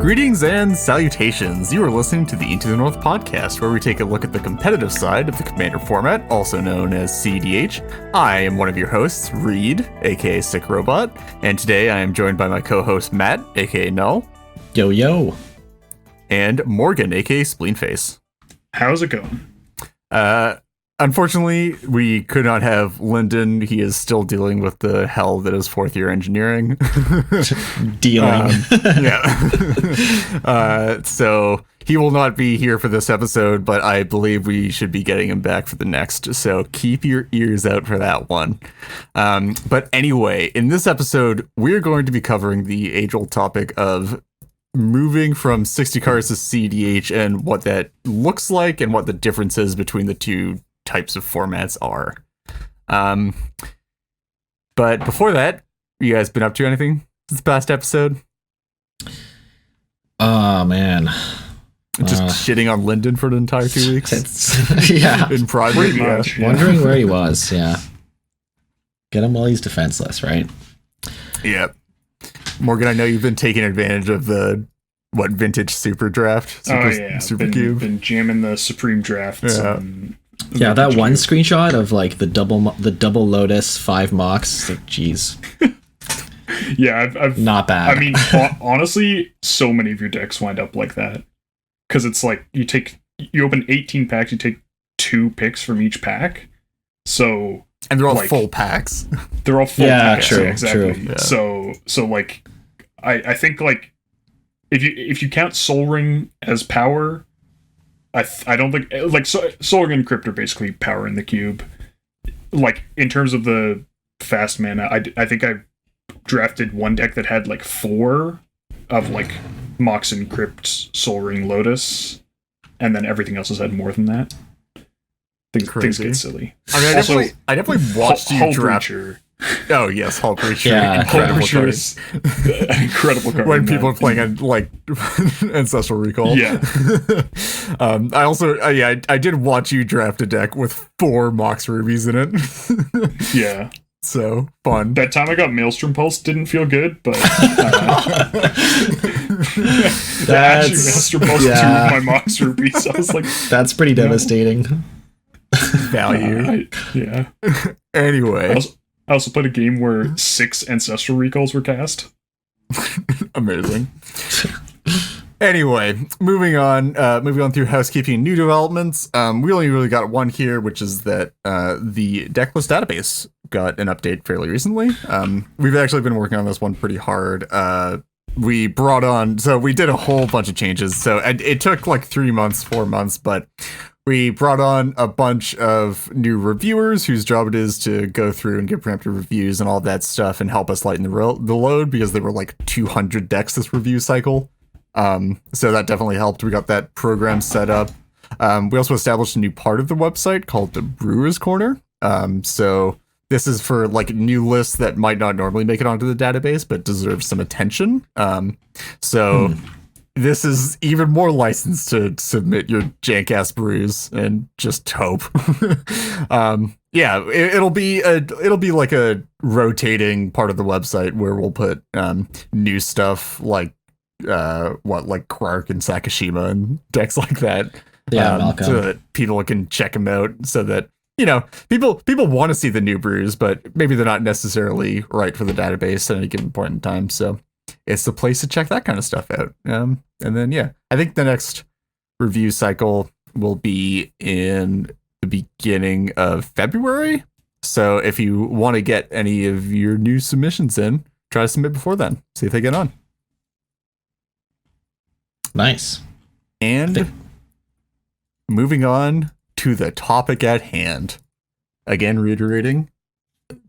Greetings and salutations. You are listening to the Into the North podcast, where we take a look at the competitive side of the Commander format, also known as cEDH. I am one of your hosts, Reed, aka Sick Robot, and today I am joined by my co-host Matt, aka Null. Yo yo. And Morgan, aka Spleenface. How's it going? Unfortunately, we could not have Lyndon. He is still dealing with the hell that is fourth year engineering. So he will not be here for this episode, but I believe we should be getting him back for the next. So keep your ears out for that one. But anyway, in this episode, we're going to be covering the age-old topic of moving from 60 cards to cEDH and what that looks like and what the differences between the two types of formats are. But before that, you guys been up to anything this past episode? Oh man, just shitting on Lyndon for the entire 2 weeks. Yeah, in private. Wondering where he was. Yeah, get him while he's defenseless, right? Yeah. Morgan, I know you've been taking advantage of the vintage super draft. Super Cube. Been jamming the Supreme drafts. Yeah, that one screenshot of like the double Lotus 5 mocks. Like, geez. Yeah, I've not bad. I mean, honestly, so many of your decks wind up like that because it's like you open 18 packs, you take 2 picks from each pack. So and they're all like, full packs. They're all full packs. True, yeah, exactly. True. Yeah. So like, I think like if you count Soul Ring as power. I don't think like Soul Ring and Crypt are basically power in the cube. Like in terms of the fast mana, I think I drafted one deck that had like 4 of like Mox and Crypt, Soul Ring, Lotus, and then everything else has had more than that. Things get silly. I mean, I definitely watched you draft. Oh yes, Hull Breacher. Yeah, incredible card. Incredible card. When people are playing on like Ancestral Recall. Yeah. I also I did watch you draft a deck with 4 Mox Rubies in it. Yeah. So fun. That time I got Maelstrom Pulse didn't feel good, but that's Maelstrom Pulse 2 of my Mox Rubies. I was like, that's pretty devastating. Value. Yeah. Anyway. I also played a game where 6 Ancestral Recalls were cast. Amazing. Anyway, moving on through housekeeping and new developments. We only really got one here, which is that the Decklist database got an update fairly recently. We've actually been working on this one pretty hard. We did a whole bunch of changes. So it took like 4 months, but we brought on a bunch of new reviewers whose job it is to go through and give preemptive reviews and all that stuff and help us lighten the load because there were like 200 decks this review cycle. So that definitely helped. We got that program set up. We also established a new part of the website called the Brewers Corner. So this is for like new lists that might not normally make it onto the database but deserve some attention. This is even more license to submit your jank-ass brews and just hope. It'll be like a rotating part of the website where we'll put new stuff like Quark and Sakashima and decks like that. Yeah, so that people can check them out. So that people want to see the new brews, but maybe they're not necessarily right for the database at any given point in time. So it's the place to check that kind of stuff out. And then, I think the next review cycle will be in the beginning of February. So if you want to get any of your new submissions in, try to submit before then. See if they get on. Nice. And moving on to the topic at hand. Again, reiterating.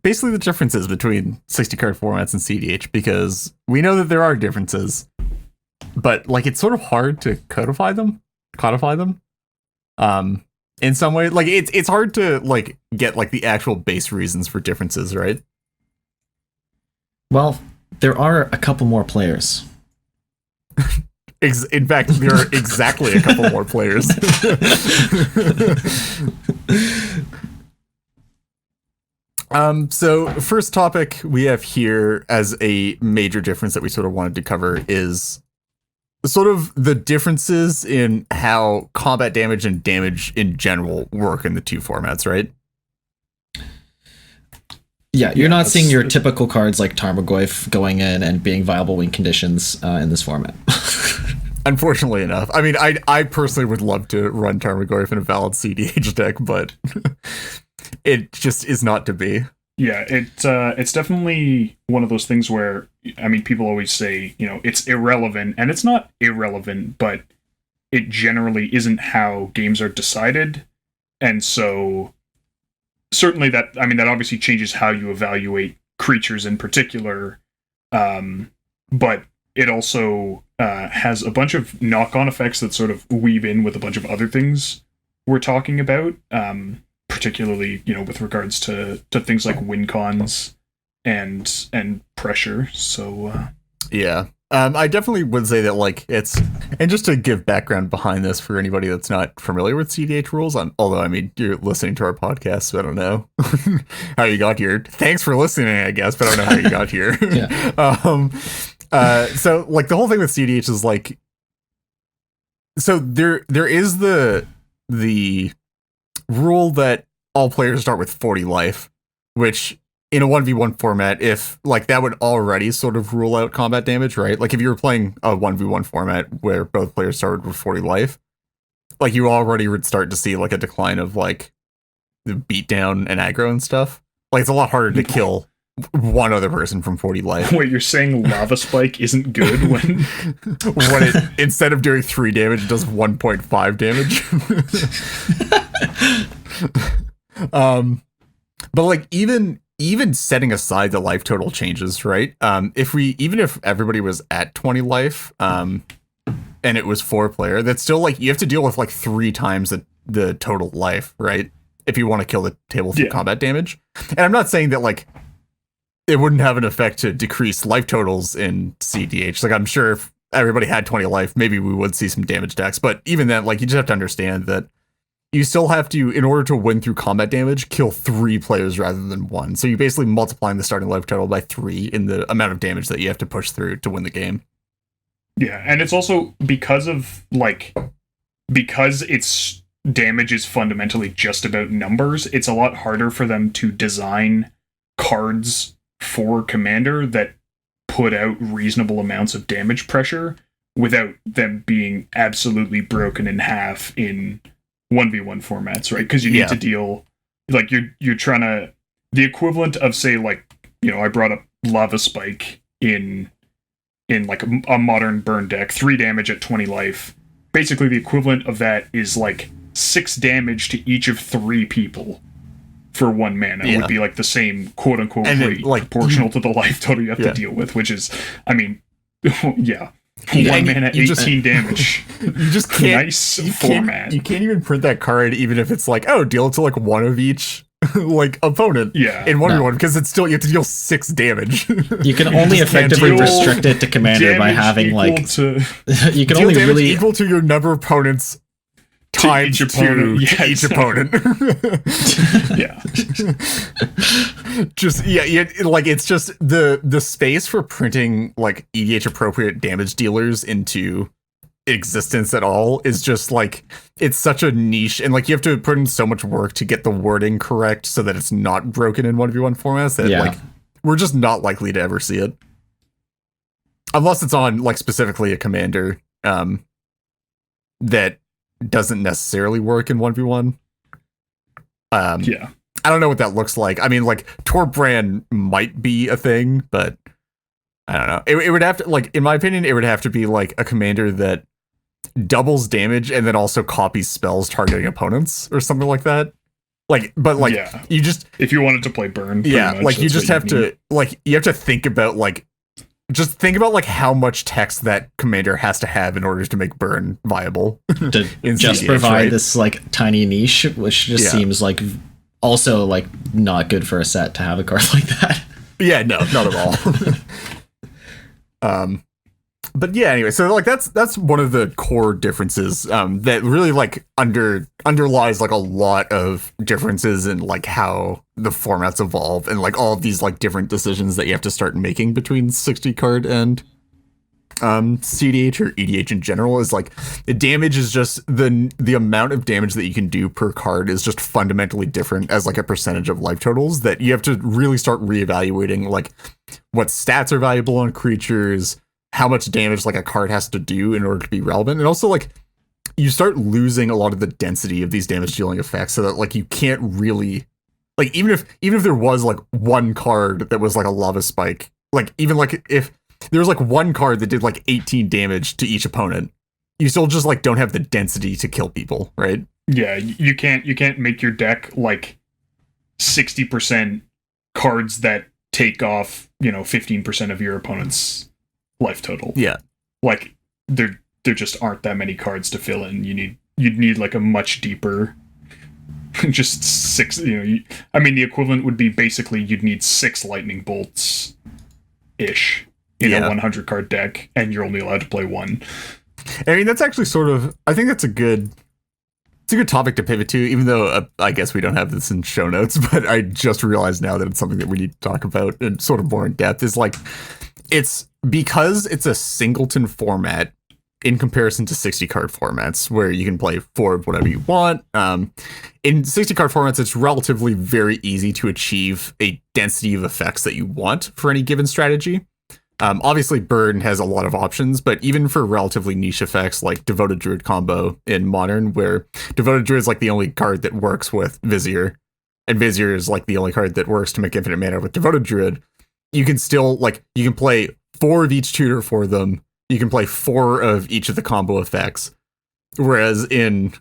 Basically the differences between 60 card formats and cEDH, because we know that there are differences, but like it's sort of hard to codify them. In some way, like it's hard to like get like the actual base reasons for differences, right? Well, there are a couple more players. In fact, there are exactly a couple more players. So first topic we have here as a major difference that we sort of wanted to cover is sort of the differences in how combat damage and damage in general work in the two formats, right? Yeah, you're not seeing your typical cards like Tarmogoyf going in and being viable win conditions in this format. Unfortunately enough. I mean, I personally would love to run Tarmogoyf in a valid cEDH deck, but it just is not to be. Yeah, it's definitely one of those things where, I mean, people always say, it's irrelevant, and it's not irrelevant, but it generally isn't how games are decided, and so certainly that obviously changes how you evaluate creatures in particular, but it also has a bunch of knock-on effects that sort of weave in with a bunch of other things we're talking about, particularly, with regards to things like win cons and pressure. So yeah. I definitely would say that, like, it's, and just to give background behind this for anybody that's not familiar with cEDH rules, although, I mean, you're listening to our podcast, so I don't know how you got here. Thanks for listening, I guess, but I don't know how you got here. Yeah. So, like, the whole thing with cEDH is, like, so there is the rule that all players start with 40 life, which in a 1v1 format, if like that would already sort of rule out combat damage, right? Like if you were playing a 1v1 format where both players started with 40 life, like you already would start to see like a decline of like the beatdown and aggro and stuff. Like it's a lot harder to kill one other person from 40 life. Wait, you're saying Lava Spike isn't good when it instead of doing 3 damage, it does 1.5 damage. But like even setting aside the life total changes, right? If everybody was at 20 life, and it was 4-player, that's still like you have to deal with like 3 times the total life, right? If you want to kill the table through combat damage. And I'm not saying that like it wouldn't have an effect to decrease life totals in cEDH. Like I'm sure if everybody had 20 life, maybe we would see some damage decks. But even then, like you just have to understand that you still have to, in order to win through combat damage, kill 3 players rather than 1. So you're basically multiplying the starting life total by 3 in the amount of damage that you have to push through to win the game. Yeah, and it's also because its damage is fundamentally just about numbers, it's a lot harder for them to design cards for Commander that put out reasonable amounts of damage pressure without them being absolutely broken in half in 1v1 formats, right? Because you need to deal, like you're trying to, the equivalent of say like, I brought up Lava Spike in like a modern burn deck, 3 damage at 20 life. Basically the equivalent of that is like 6 damage to each of 3 people for 1 mana. It would be like the same quote unquote rate, like proportional to the life total you have to deal with, which is, I mean, yeah. 1 mana, 18 damage. You just can't. Nice format. You can't even print that card, even if it's like, deal it to like 1 of each like opponent. Yeah. In 1v1, because it's still you have to deal 6 damage. You can only effectively restrict it to Commander by having like you can only really equal to your number of opponents times each opponent. Each opponent. Yeah. Just like it's just the space for printing like EDH appropriate damage dealers into existence at all is just like it's such a niche, and like you have to put in so much work to get the wording correct so that it's not broken in 1v1 formats that like we're just not likely to ever see it unless it's on like specifically a Commander that doesn't necessarily work in 1v1. I don't know what that looks like. I mean, like Torbrand might be a thing, but I don't know. It would have to, like, in my opinion, it would have to be like a Commander that doubles damage and then also copies spells targeting opponents or something like that. Like, but like you just, if you wanted to play burn, much, like you just have to like you have to think about like just think about like how much text that Commander has to have in order to make burn viable. To just cEDH, provide this like tiny niche, which just seems like also like not good for a set to have a card like that. Yeah, no, not at all. But yeah, anyway, so like that's one of the core differences that really like underlies like a lot of differences in like how the formats evolve and like all of these like different decisions that you have to start making between 60 card and cEDH or EDH in general is like the damage is just the amount of damage that you can do per card is just fundamentally different as like a percentage of life totals, that you have to really start reevaluating like what stats are valuable on creatures, how much damage like a card has to do in order to be relevant, and also like you start losing a lot of the density of these damage dealing effects, so that like you can't really like even if there was like one card that was like a lava spike, like even like if there was like one card that did like 18 damage to each opponent, you still just like don't have the density to kill people, right? Yeah, you can't make your deck like 60% cards that take off, 15% of your opponent's life total. Yeah. Like there just aren't that many cards to fill in. You'd need like a much deeper just 6, the equivalent would be basically you'd need 6 lightning bolts ish in a 100 card deck, and you're only allowed to play 1. I mean, that's actually sort of, I think that's a good topic to pivot to, even though I guess we don't have this in show notes, but I just realized now that it's something that we need to talk about and sort of more in depth, is like, it's because it's a singleton format in comparison to 60 card formats where you can play 4 of whatever you want. In 60 card formats, it's relatively very easy to achieve a density of effects that you want for any given strategy. Obviously, Burn has a lot of options, but even for relatively niche effects like Devoted Druid combo in Modern, where Devoted Druid is like the only card that works with Vizier, and Vizier is like the only card that works to make infinite mana with Devoted Druid, you can still, like, you can play 4 of each tutor for them, you can play 4 of each of the combo effects, whereas in,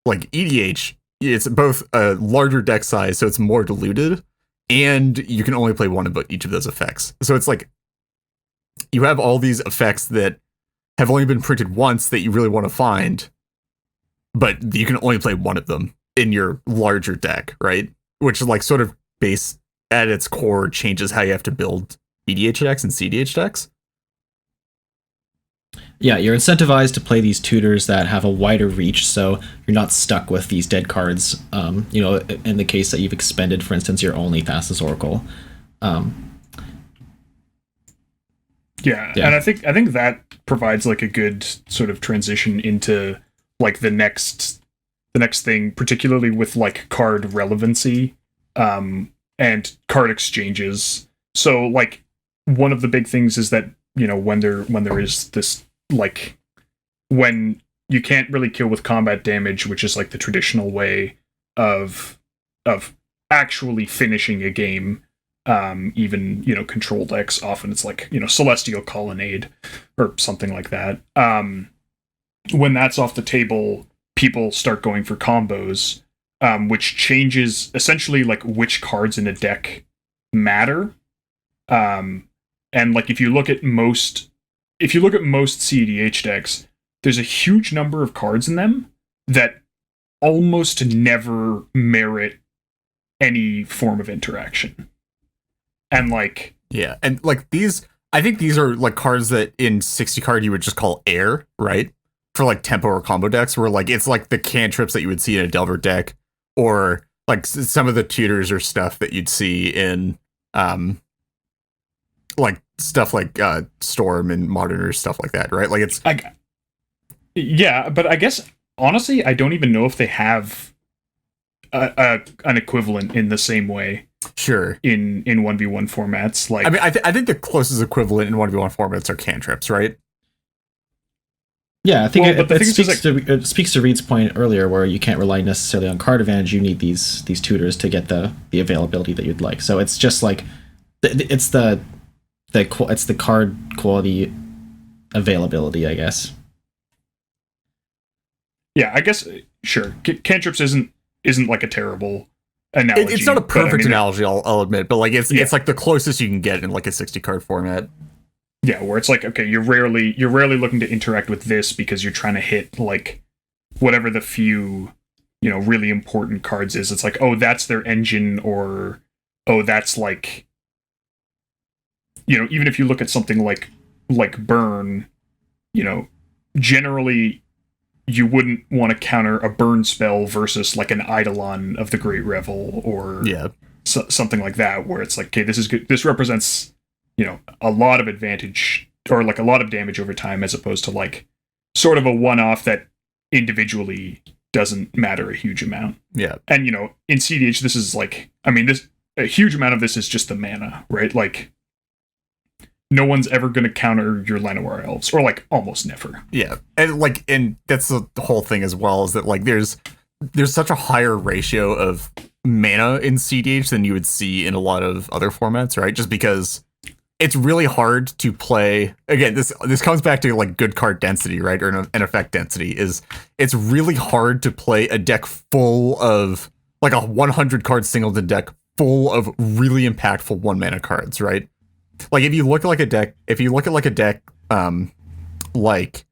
like, EDH, it's both a larger deck size, so it's more diluted, and you can only play 1 of each of those effects. So it's like, you have all these effects that have only been printed once that you really want to find, but you can only play 1 of them in your larger deck, right? Which, like, sort of base at its core changes how you have to build EDH decks and cEDH decks. Yeah, you're incentivized to play these tutors that have a wider reach, so you're not stuck with these dead cards. In the case that you've expended, for instance, your only Thassa's Oracle. Yeah, and I think that provides like a good sort of transition into like the next thing, particularly with like card relevancy and card exchanges. So like one of the big things is that, when there is this, like, when you can't really kill with combat damage, which is like the traditional way of actually finishing a game. Even, control decks, often it's like, Celestial Colonnade or something like that. When that's off the table, people start going for combos, which changes essentially like which cards in a deck matter. And like if you look at most cEDH decks, there's a huge number of cards in them that almost never merit any form of interaction. And like, yeah, and like I think these are like cards that in 60 card you would just call air, right? For like tempo or combo decks, where like it's like the cantrips that you would see in a Delver deck, or like some of the tutors or stuff that you'd see in like stuff like Storm and Modern or stuff like that, right? Like it's yeah, but I guess honestly, I don't even know if they have an equivalent in the same way. Sure. In 1v1 formats, like, I mean, I think the closest equivalent in 1v1 formats are cantrips, right? Yeah, I think it speaks to Reed's point earlier, where you can't rely necessarily on card advantage. You need these tutors to get the availability that you'd like. So it's just like it's the card quality availability, I guess. Yeah, I guess sure. Cantrips isn't like a terrible analogy. It's not a perfect analogy, I'll admit, but like it's like the closest you can get in like a 60 card format. Yeah, where it's like, okay, you're rarely looking to interact with this because you're trying to hit like whatever the few, really important cards is. It's like, oh, that's their engine, or oh, that's like, even if you look at something like Burn, generally you wouldn't want to counter a burn spell versus like an Eidolon of the Great Revel, or something like that, where it's like, okay, this is good. This represents, a lot of advantage or like a lot of damage over time, as opposed to like sort of a one-off that individually doesn't matter a huge amount. Yeah. And you know, in cEDH, this is like, I mean, this a huge amount of this is just the mana, right? Like, no one's ever going to counter your Llanowar elves, or like almost never. Yeah, and that's the whole thing as well, is that like there's such a higher ratio of mana in cEDH than you would see in a lot of other formats, right? Just because it's really hard to play. Again, this comes back to like good card density, right? Or an effect density. It's really hard to play a deck full of like a 100 card singleton deck full of really impactful 1 mana cards, right? Like if you look at like a deck, like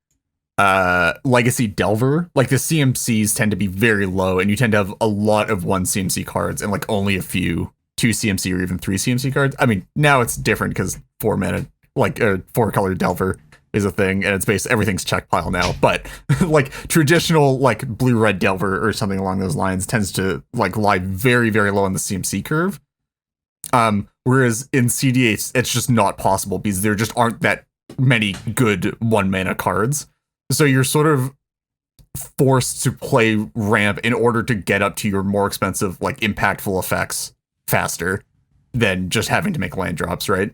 Legacy Delver, like the CMCs tend to be very low, and you tend to have a lot of 1 CMC cards and like only a few 2 CMC or even 3 CMC cards. I mean, now it's different because 4 mana, like 4 color Delver is a thing, and it's everything's check pile now. But like traditional like blue-red Delver or something along those lines tends to like lie very, very low on the CMC curve. Whereas in cEDH, it's just not possible because there just aren't that many good 1 mana cards. So you're sort of forced to play ramp in order to get up to your more expensive, like impactful effects faster than just having to make land drops, right?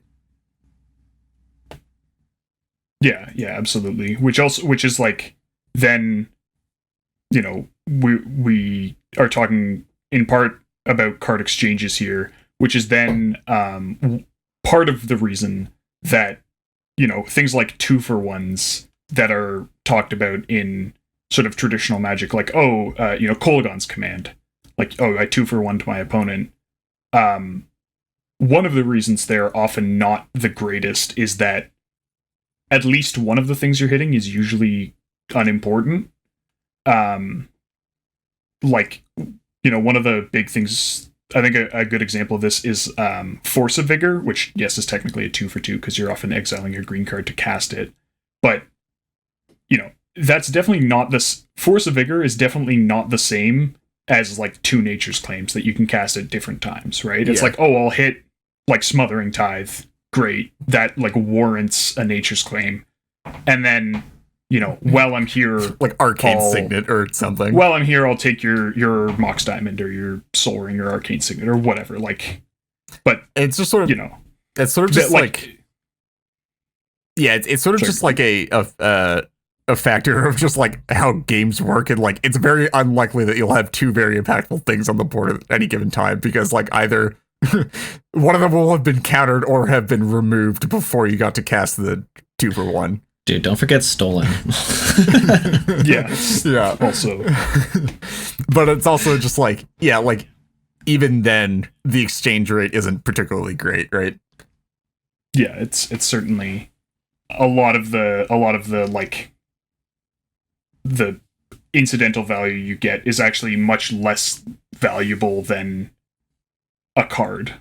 Yeah, absolutely. Which is like, then, you know, we are talking in part about card exchanges here, which is then part of the reason that, you know, things like 2-for-1s that are talked about in sort of traditional Magic, like, you know, Kolaghan's Command, like, I 2-for-1 to my opponent. One of the reasons they're often not the greatest is that at least one of the things you're hitting is usually unimportant. Like, you know, one of the big things, I think a good example of this is Force of Vigor, which, yes, is technically a 2-for-2 because you're often exiling your green card to cast it. But, you know, that's definitely not this. Force of Vigor is definitely not the same as like 2 Nature's Claims that you can cast at different times, right? It's like, I'll hit like Smothering Tithe. Great. That like warrants a Nature's Claim. And then, you know, while I'm here, like Arcane Signet or something. While I'm here, I'll take your Mox Diamond or your Soul Ring or Arcane Signet or whatever. Like, but it's just sort of, you know, it's sort of just like yeah, it's sort of just like a factor of just like how games work, and like it's very unlikely that you'll have 2 very impactful things on the board at any given time, because like either one of them will have been countered or have been removed before you got to cast the 2-for-1. Dude, don't forget Stolen. Yeah. Also, but it's also just like, yeah, like even then the exchange rate isn't particularly great, right? Yeah, it's certainly a lot of the like the incidental value you get is actually much less valuable than a card.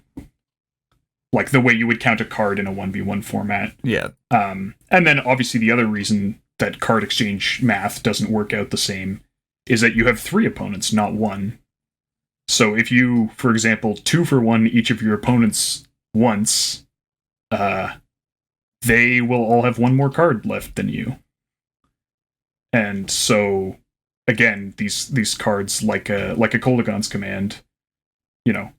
Like the way you would count a card in a 1v1 format. Yeah. And then obviously the other reason that card exchange math doesn't work out the same is that you have 3 opponents, not 1. So if you, for example, 2-for-1 each of your opponents once, they will all have 1 more card left than you. And so again, these cards like a Kolaghan's Command, you know,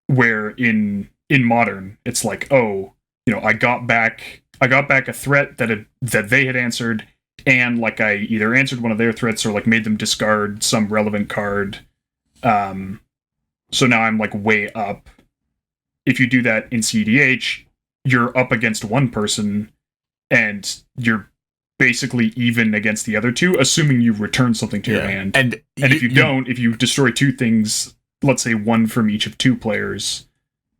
where in Modern it's like, you know, I got back a threat that they had answered, and like I either answered one of their threats or like made them discard some relevant card. So now I'm like way up. If you do that in cEDH, you're up against one person and you're basically even against the other 2, assuming you return something to your hand. And if you don't, if you destroy 2 things, let's say 1 from each of 2 players,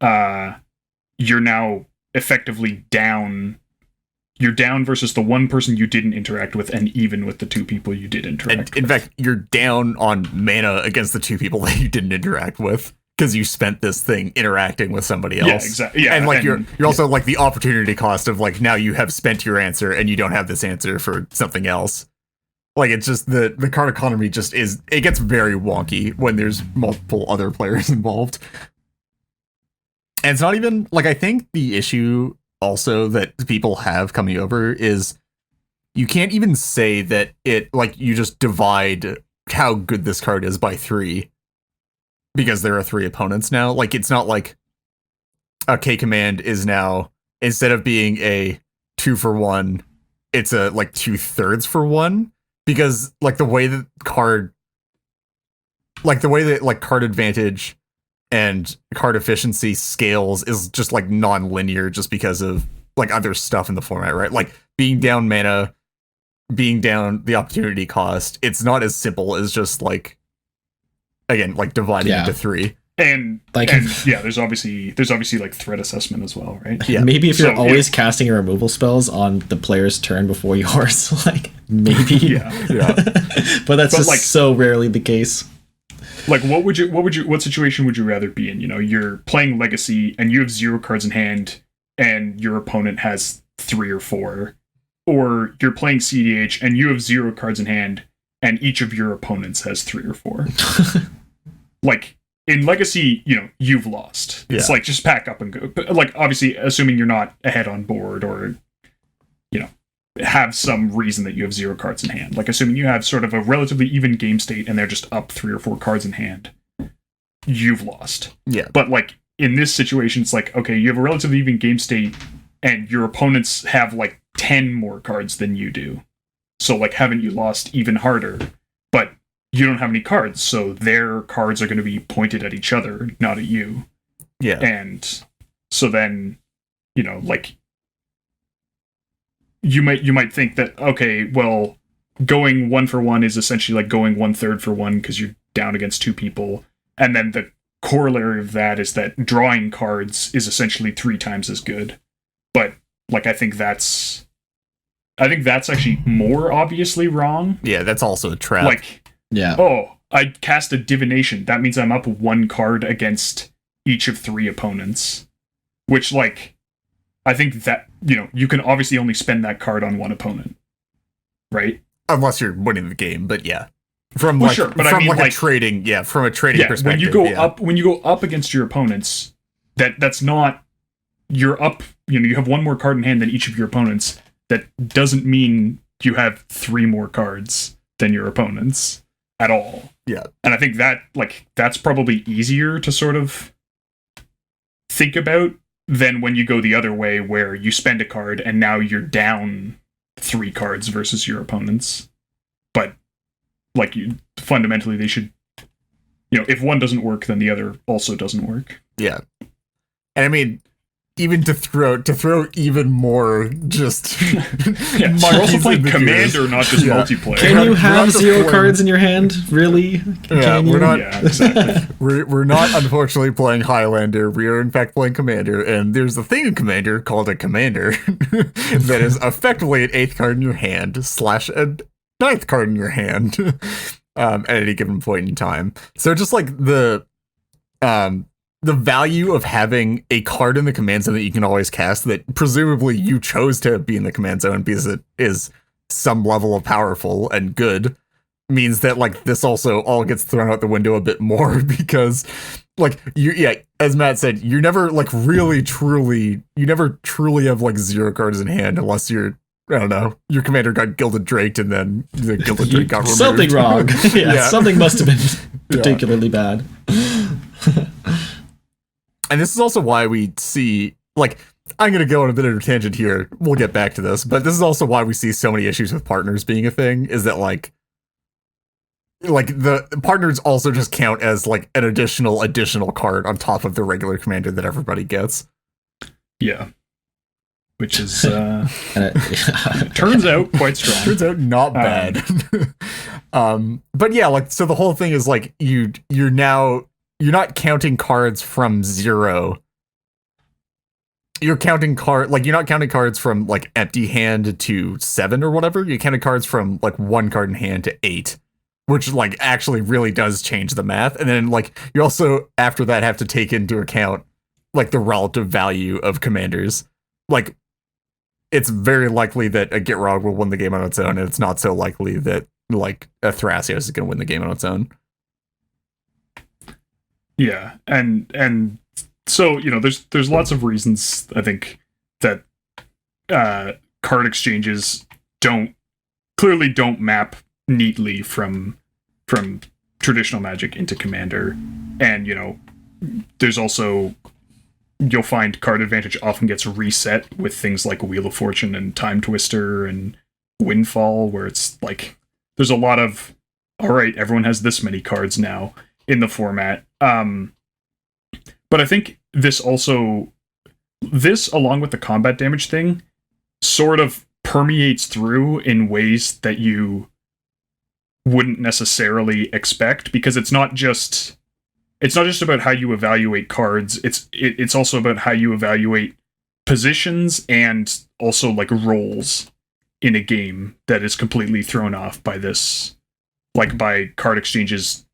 you're now effectively down. You're down versus the 1 person you didn't interact with, and even with the 2 people you did interact with. In fact, you're down on mana against the 2 people that you didn't interact with, because you spent this thing interacting with somebody else. Yeah, exactly. Yeah, and like you're also like the opportunity cost of like, now you have spent your answer and you don't have this answer for something else. Like, it's just the card economy just is, it gets very wonky when there's multiple other players involved. And it's not even like, I think the issue also that people have coming over is you can't even say that it like you just divide how good this card is by 3 because there are 3 opponents now. Like it's not like a K command is now, instead of being a 2 for 1, it's a like 2/3 for 1, because like the way that card advantage and card efficiency scales is just like non-linear just because of like other stuff in the format, right? Like being down mana, being down the opportunity cost, it's not as simple as just like, again, like dividing into 3. And yeah, there's obviously like threat assessment as well, right? Yeah. Maybe if you're always casting your removal spells on the player's turn before yours, like maybe. Yeah. But that's just like so rarely the case. Like what situation would you rather be in? You know, you're playing Legacy and you have 0 cards in hand and your opponent has 3 or 4. Or you're playing cEDH and you have 0 cards in hand and each of your opponents has 3 or 4. Like in Legacy, you know, you've lost. Yeah. It's like just pack up and go. But like obviously, assuming you're not ahead on board or, you know, have some reason that you have 0 cards in hand. Like assuming you have sort of a relatively even game state and they're just up 3 or 4 cards in hand, you've lost. Yeah. But like in this situation, it's like, okay, you have a relatively even game state and your opponents have like 10 more cards than you do. So like haven't you lost even harder? But you don't have any cards, so their cards are going to be pointed at each other, not at you. Yeah. And so then, you know, like you might think that, okay, well, going 1 for 1 is essentially like going 1/3 for 1 because you're down against 2 people. And then the corollary of that is that drawing cards is essentially 3 times as good. But like I think that's actually more obviously wrong. Yeah, that's also a trap. Like, yeah. Oh, I cast a divination. That means I'm up 1 card against each of 3 opponents. Which, like, I think that, you know, you can obviously only spend that card on 1 opponent. Right? Unless you're winning the game, but yeah. From well, like, sure, but from I mean, like a trading, from a trading perspective. When you go up against your opponents, that's not, you're up, you know, you have 1 more card in hand than each of your opponents. That doesn't mean you have 3 more cards than your opponents at all. Yeah. And I think that, like, that's probably easier to sort of think about than when you go the other way where you spend a card and now you're down 3 cards versus your opponents. But, like, fundamentally they should, you know, if one doesn't work, then the other also doesn't work. Yeah. And I mean, even to throw even more just yeah, we're also playing Commander, not just multiplayer. Can you have 0 cards in your hand? Really? We're not. Yeah, exactly. we're not unfortunately playing Highlander. We are in fact playing Commander, and there's a thing in Commander called a Commander that is effectively an 8th card in your hand / a 9th card in your hand at any given point in time. So just like the value of having a card in the command zone that you can always cast that presumably you chose to be in the command zone because it is some level of powerful and good means that like this also all gets thrown out the window a bit more because like as Matt said, you never like really truly have like 0 cards in hand unless you're, I don't know, your commander got Gilded Draked and then the Gilded Drake got removed. Something wrong. Something must have been particularly bad. And this is also why we see, like, I'm going to go on a bit of a tangent here. We'll get back to this, but this is also why we see so many issues with partners being a thing, is that, like the partners also just count as, like, an additional card on top of the regular commander that everybody gets. Yeah. Which is, turns out quite strong. Turns out not bad. But yeah, like, so the whole thing is, like, you're not counting cards from 0. You're not counting cards from like empty hand to 7 or whatever. You're counting cards from like 1 card in hand to 8, which like actually really does change the math. And then like you also after that have to take into account like the relative value of commanders. Like it's very likely that a Gitrog will win the game on its own, and it's not so likely that like a Thrasios is going to win the game on its own. Yeah, and so, you know, there's lots of reasons I think that card exchanges don't map neatly from traditional Magic into Commander, and there's also, you'll find card advantage often gets reset with things like Wheel of Fortune and Time Twister and Windfall, where it's like there's a lot of, all right, everyone has this many cards now in the format. But I think this along with the combat damage thing, sort of permeates through in ways that you wouldn't necessarily expect, because it's not just about how you evaluate cards. It's also about how you evaluate positions and also like roles in a game that is completely thrown off by this, like by card exchanges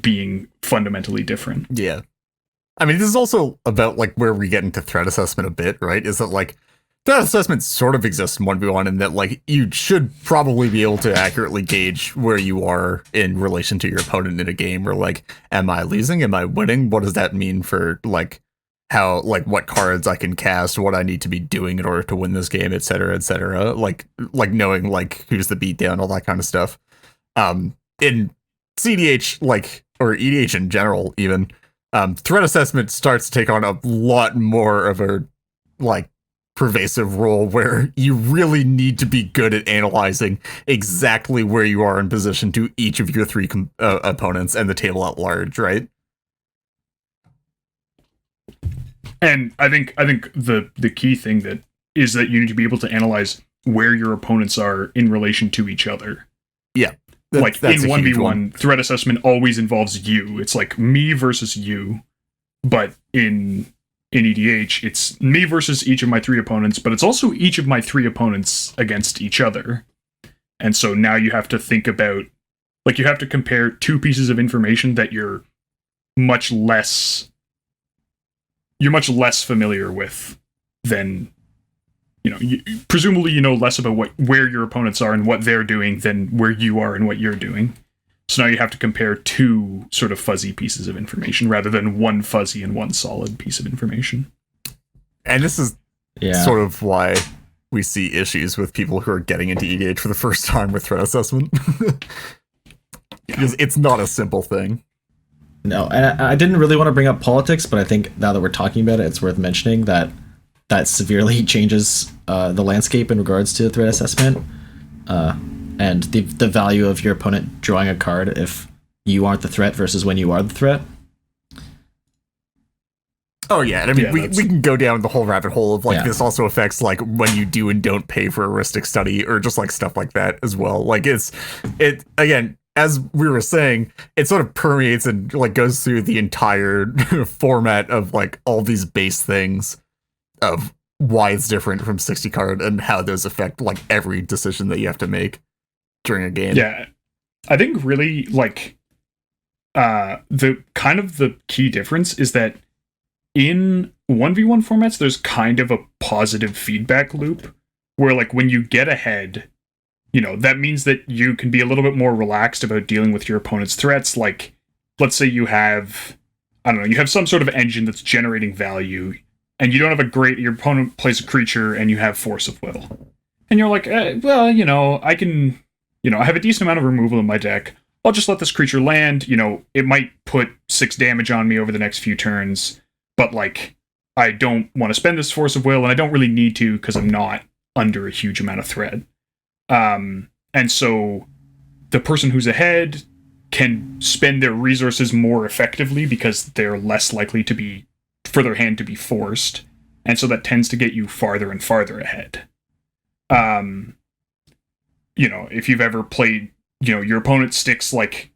being fundamentally different. Yeah. I mean, this is also about like where we get into threat assessment a bit, right? Is that like threat assessment sort of exists in 1v1 in that like you should probably be able to accurately gauge where you are in relation to your opponent in a game, or like, am I losing? Am I winning? What does that mean for like how, like what cards I can cast, what I need to be doing in order to win this game, et cetera, like knowing like who's the beatdown, all that kind of stuff. In cEDH, like, or EDH in general, even, threat assessment starts to take on a lot more of a like pervasive role, where you really need to be good at analyzing exactly where you are in position to each of your three opponents and the table at large, right? And I think the key thing that is that you need to be able to analyze where your opponents are in relation to each other. Yeah. Like in 1v1, threat assessment always involves you. It's like me versus you. But in EDH, it's me versus each of my three opponents, but it's also each of my three opponents against each other. And so now you have to think about, like, you have to compare two pieces of information that you're much less familiar with than, presumably you know less about where your opponents are and what they're doing than where you are and what you're doing. So now you have to compare two sort of fuzzy pieces of information rather than one fuzzy and one solid piece of information. And this is sort of why we see issues with people who are getting into EDH for the first time with threat assessment. Because it's not a simple thing. No, and I didn't really want to bring up politics, but I think now that we're talking about it, it's worth mentioning that severely changes the landscape in regards to threat assessment, and the value of your opponent drawing a card if you aren't the threat versus when you are the threat. Oh yeah, and I mean we can go down the whole rabbit hole of like this also affects like when you do and don't pay for a heuristic study, or just like stuff like that as well. Like it again, as we were saying, it sort of permeates and like goes through the entire format of like all these base things of why it's different from 60 card and how those affect like every decision that you have to make during a game. Yeah, I think really like the key difference is that in 1v1 formats, there's kind of a positive feedback loop where like when you get ahead, that means that you can be a little bit more relaxed about dealing with your opponent's threats. Like, let's say you have some sort of engine that's generating value, and you don't have your opponent plays a creature and you have Force of Will. And you're like, I can, I have a decent amount of removal in my deck. I'll just let this creature land. It might put 6 damage on me over the next few turns, but like, I don't want to spend this Force of Will, and I don't really need to because I'm not under a huge amount of threat. And so the person who's ahead can spend their resources more effectively because they're less likely to be for their hand to be forced, and so that tends to get you farther and farther ahead. If you've ever played, your opponent sticks like,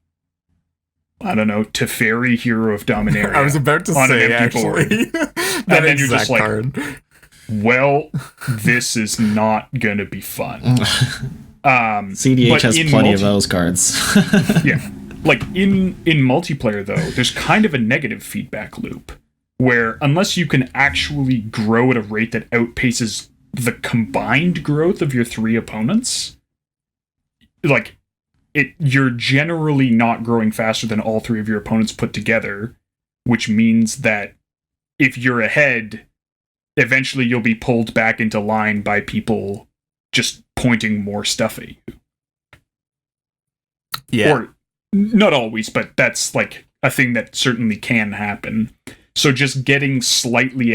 I don't know, Teferi, Hero of Dominaria. I was about to on say, an empty actually, board. that And then you're just like, card. Well, this is not gonna be fun. cEDH has plenty of those cards. Yeah, like in multiplayer though, there's kind of a negative feedback loop where unless you can actually grow at a rate that outpaces the combined growth of your three opponents, like you're generally not growing faster than all three of your opponents put together, which means that if you're ahead, eventually you'll be pulled back into line by people just pointing more stuff at you. Yeah. Or not always, but that's like a thing that certainly can happen. So just getting slightly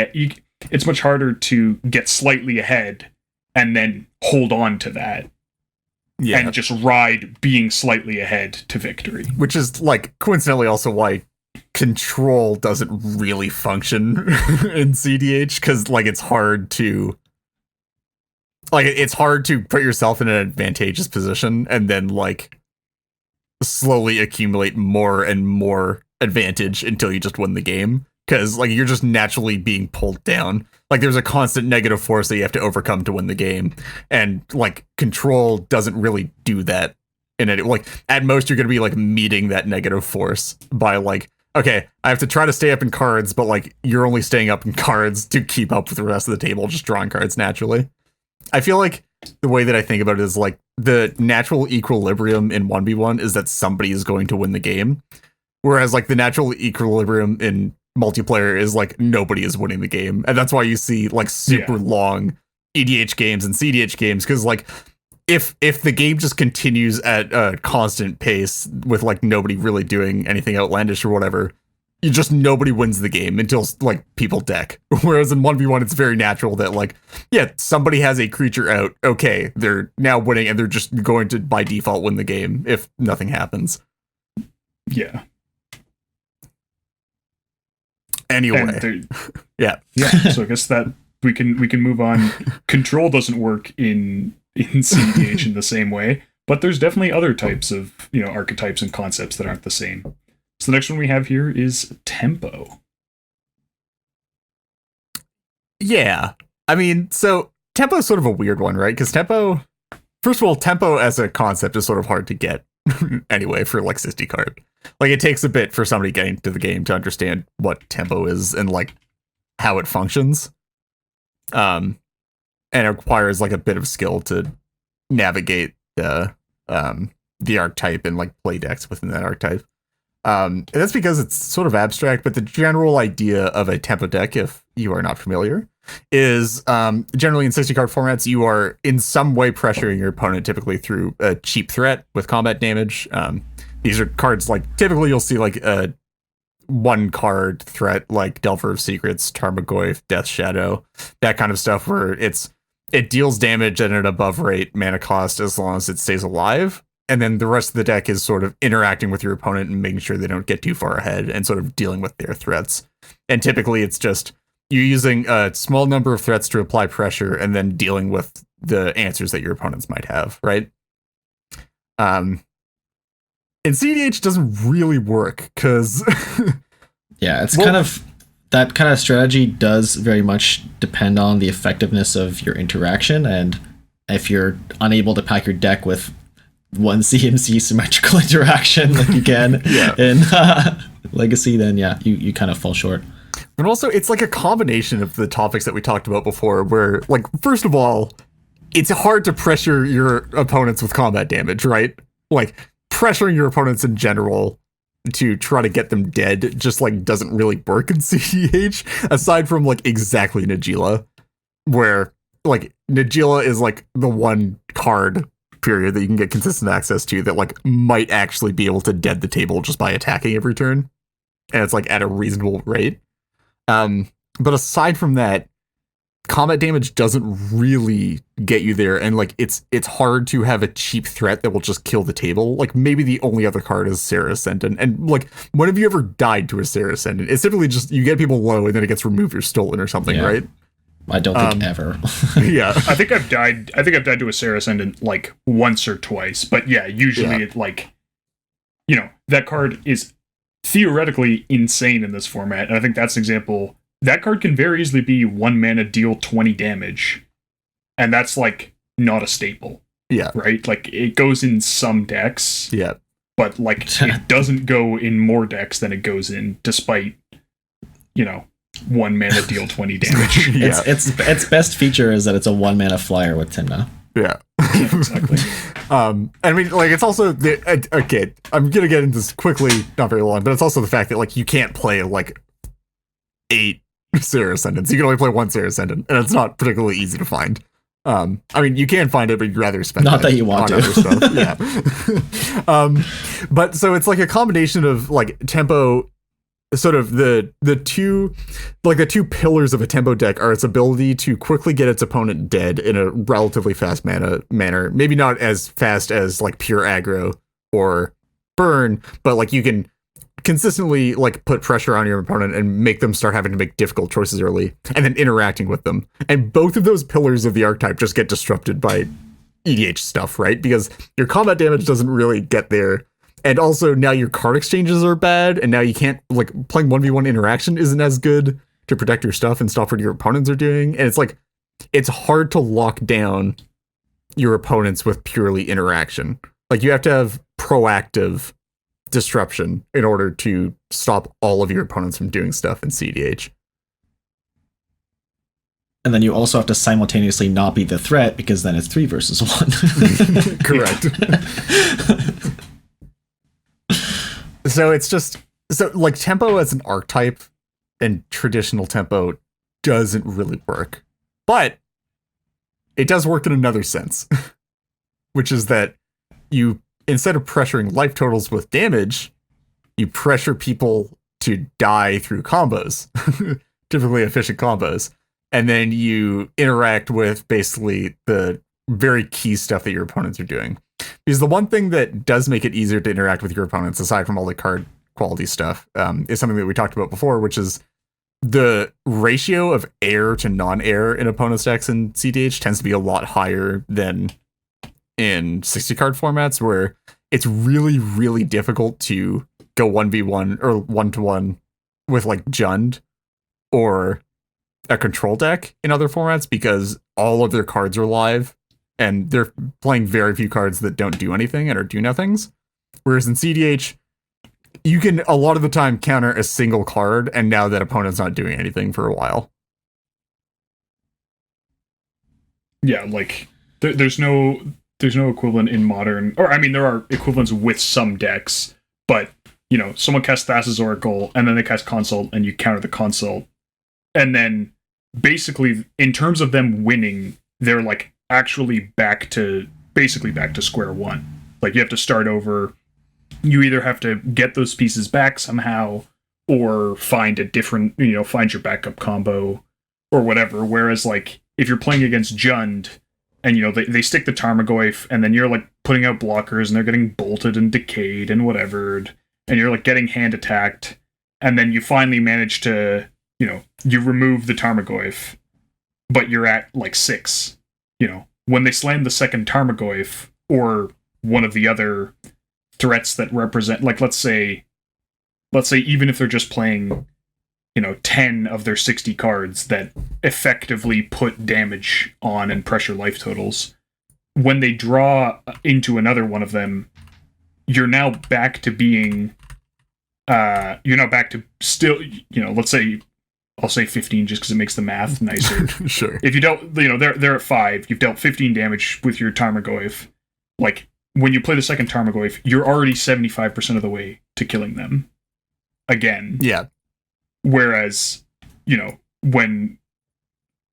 it's much harder to get slightly ahead and then hold on to that. Yeah. And just ride being slightly ahead to victory. Which is like coincidentally also why control doesn't really function in cEDH, because like it's hard to put yourself in an advantageous position and then like slowly accumulate more and more advantage until you just win the game, because like you're just naturally being pulled down. Like there's a constant negative force that you have to overcome to win the game, and like control doesn't really do that in it. Like at most you're going to be like meeting that negative force by like, okay, I have to try to stay up in cards, but like you're only staying up in cards to keep up with the rest of the table, just drawing cards naturally. I feel like the way that I think about it is like the natural equilibrium in 1v1 is that somebody is going to win the game. Whereas like the natural equilibrium in multiplayer is like nobody is winning the game. And that's why you see like super long EDH games and cEDH games, because like if the game just continues at a constant pace with like nobody really doing anything outlandish or whatever, you just nobody wins the game until like people deck. Whereas in 1v1 it's very natural that like, yeah, somebody has a creature out, okay, they're now winning and they're just going to by default win the game if nothing happens. Yeah. Anyway. Yeah. So I guess that we can move on. Control doesn't work in cEDH in the same way, but there's definitely other types of, archetypes and concepts that aren't the same. So the next one we have here is tempo. Yeah. I mean, so tempo is sort of a weird one, right? Because first of all, tempo as a concept is sort of hard to get anyway for like 60 card. Like it takes a bit for somebody getting to the game to understand what tempo is and like how it functions. And it requires like a bit of skill to navigate the archetype and like play decks within that archetype. And that's because it's sort of abstract, but the general idea of a tempo deck, if you are not familiar, is generally in 60 card formats, you are in some way pressuring your opponent, typically through a cheap threat with combat damage. These are cards like typically you'll see like a 1 card threat like Delver of Secrets, Tarmogoyf, Death Shadow, that kind of stuff where it deals damage at an above rate mana cost as long as it stays alive. And then the rest of the deck is sort of interacting with your opponent and making sure they don't get too far ahead and sort of dealing with their threats. And typically it's just you're using a small number of threats to apply pressure and then dealing with the answers that your opponents might have, right? And cEDH doesn't really work because yeah, it's kind of that kind of strategy does very much depend on the effectiveness of your interaction, and if you're unable to pack your deck with one CMC symmetrical interaction like you can in Legacy, then you kind of fall short. And also it's like a combination of the topics that we talked about before, where like first of all, it's hard to pressure your opponents with combat damage, right? Like pressuring your opponents in general to try to get them dead just like doesn't really work in cEDH, aside from like exactly Najeela, where like Najeela is like the one card period that you can get consistent access to that like might actually be able to dead the table just by attacking every turn, and it's like at a reasonable rate. But aside from that, combat damage doesn't really get you there, and like it's hard to have a cheap threat that will just kill the table. Like maybe the only other card is Sarah Ascendant, and like when have you ever died to a Sarah Ascendant? It's typically just you get people low and then it gets removed or stolen or something, right? I don't think ever. Yeah, I think I've died to a Sarah Ascendant like once or twice, but usually it like that card is theoretically insane in this format, and I think that's an example. That card can very easily be 1 mana, deal 20 damage, and that's like not a staple. Yeah, right. Like it goes in some decks. Yeah, but like it doesn't go in more decks than it goes in, despite 1 mana, deal 20 damage. Its best feature is that it's a 1 mana flyer with Tymna. Yeah. Exactly. I mean, like, it's also okay. I'm gonna get into this quickly, not very long, but it's also the fact that like you can't play like 8 Sarah Ascendants. You can only play one Sarah Ascendant, and it's not particularly easy to find. I mean, you can find it, but you'd rather spend Not that you want on to. other stuff. Yeah. But so it's like a combination of like tempo. Sort of the two pillars of a tempo deck are its ability to quickly get its opponent dead in a relatively fast manner. Maybe not as fast as like pure aggro or burn, but like you can consistently like put pressure on your opponent and make them start having to make difficult choices early, and then interacting with them. And both of those pillars of the archetype just get disrupted by EDH stuff, right? Because your combat damage doesn't really get there. And also now your card exchanges are bad, and now you can't, like, playing 1v1 interaction isn't as good to protect your stuff and stop what your opponents are doing. And it's like, it's hard to lock down your opponents with purely interaction. Like, you have to have proactive disruption in order to stop all of your opponents from doing stuff in cEDH. And then you also have to simultaneously not be the threat, because then it's 3 versus 1. Correct. So it's just, so like tempo as an archetype and traditional tempo doesn't really work, but it does work in another sense, which is that you, instead of pressuring life totals with damage, you pressure people to die through combos, typically efficient combos, and then you interact with basically the very key stuff that your opponents are doing. Because the one thing that does make it easier to interact with your opponents, aside from all the card quality stuff, is something that we talked about before, which is the ratio of air to non-air in opponents' decks in cEDH tends to be a lot higher than in 60 card formats, where it's really, really difficult to go 1v1 or 1-to-1 with like Jund or a control deck in other formats, because all of their cards are live and they're playing very few cards that don't do anything and are do nothings. Whereas in cEDH, you can a lot of the time counter a single card, and now that opponent's not doing anything for a while. Yeah, like there's no equivalent in modern, or I mean there are equivalents with some decks, but you know, someone casts Thassa's Oracle and then they cast Consult and you counter the Consult, and then basically in terms of them winning, they're like actually back to square one. Like you have to start over. You either have to get those pieces back somehow, or find a different, find your backup combo or whatever. Whereas like if you're playing against Jund and they stick the Tarmogoyf, and then you're like putting out blockers and they're getting bolted and decayed and whatever, and you're like getting hand attacked, and then you finally manage to you remove the Tarmogoyf, but you're at like 6. When they slam the second Tarmogoyf or one of the other threats that represent, like let's say even if they're just playing 10 of their 60 cards that effectively put damage on and pressure life totals, when they draw into another one of them, you're now back to being still, let's say I'll say 15 just because it makes the math nicer. Sure. If you don't, they're at 5. You've dealt 15 damage with your Tarmogoyf. Like when you play the second Tarmogoyf, you're already 75% of the way to killing them again. Yeah. Whereas, when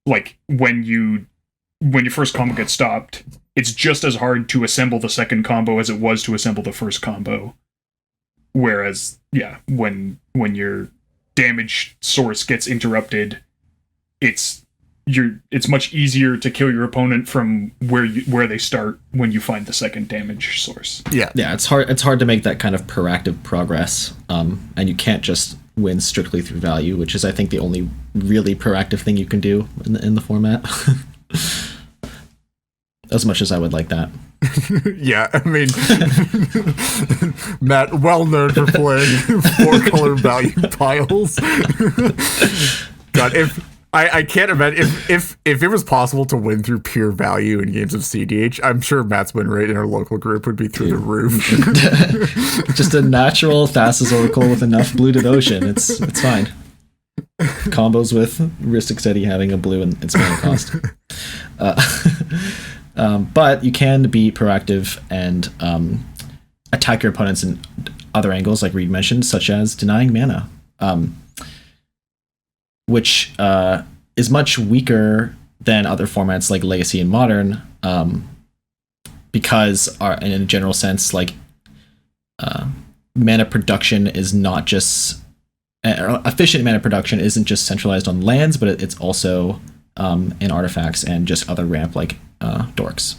your first combo gets stopped, it's just as hard to assemble the second combo as it was to assemble the first combo. Whereas, yeah, when your damage source gets interrupted, it's much easier to kill your opponent from where they start when you find the second damage source. Yeah. It's hard to make that kind of proactive progress, and you can't just win strictly through value, which is I think the only really proactive thing you can do in the format. As much as I would like that. Yeah, I mean, Matt, well known for playing 4-color value piles. God, I can't imagine if it was possible to win through pure value in games of cEDH, I'm sure Matt's win rate in our local group would be through the roof. Just a natural Thassa's Oracle with enough blue devotion. It's fine. Combos with Ristic City having a blue and its mana cost. But you can be proactive and attack your opponents in other angles, like Reed mentioned, such as denying mana. which is much weaker than other formats like Legacy and Modern, because in a general sense, like mana production is not just efficient. Mana production isn't just centralized on lands, but it's also in artifacts and just other ramp like dorks.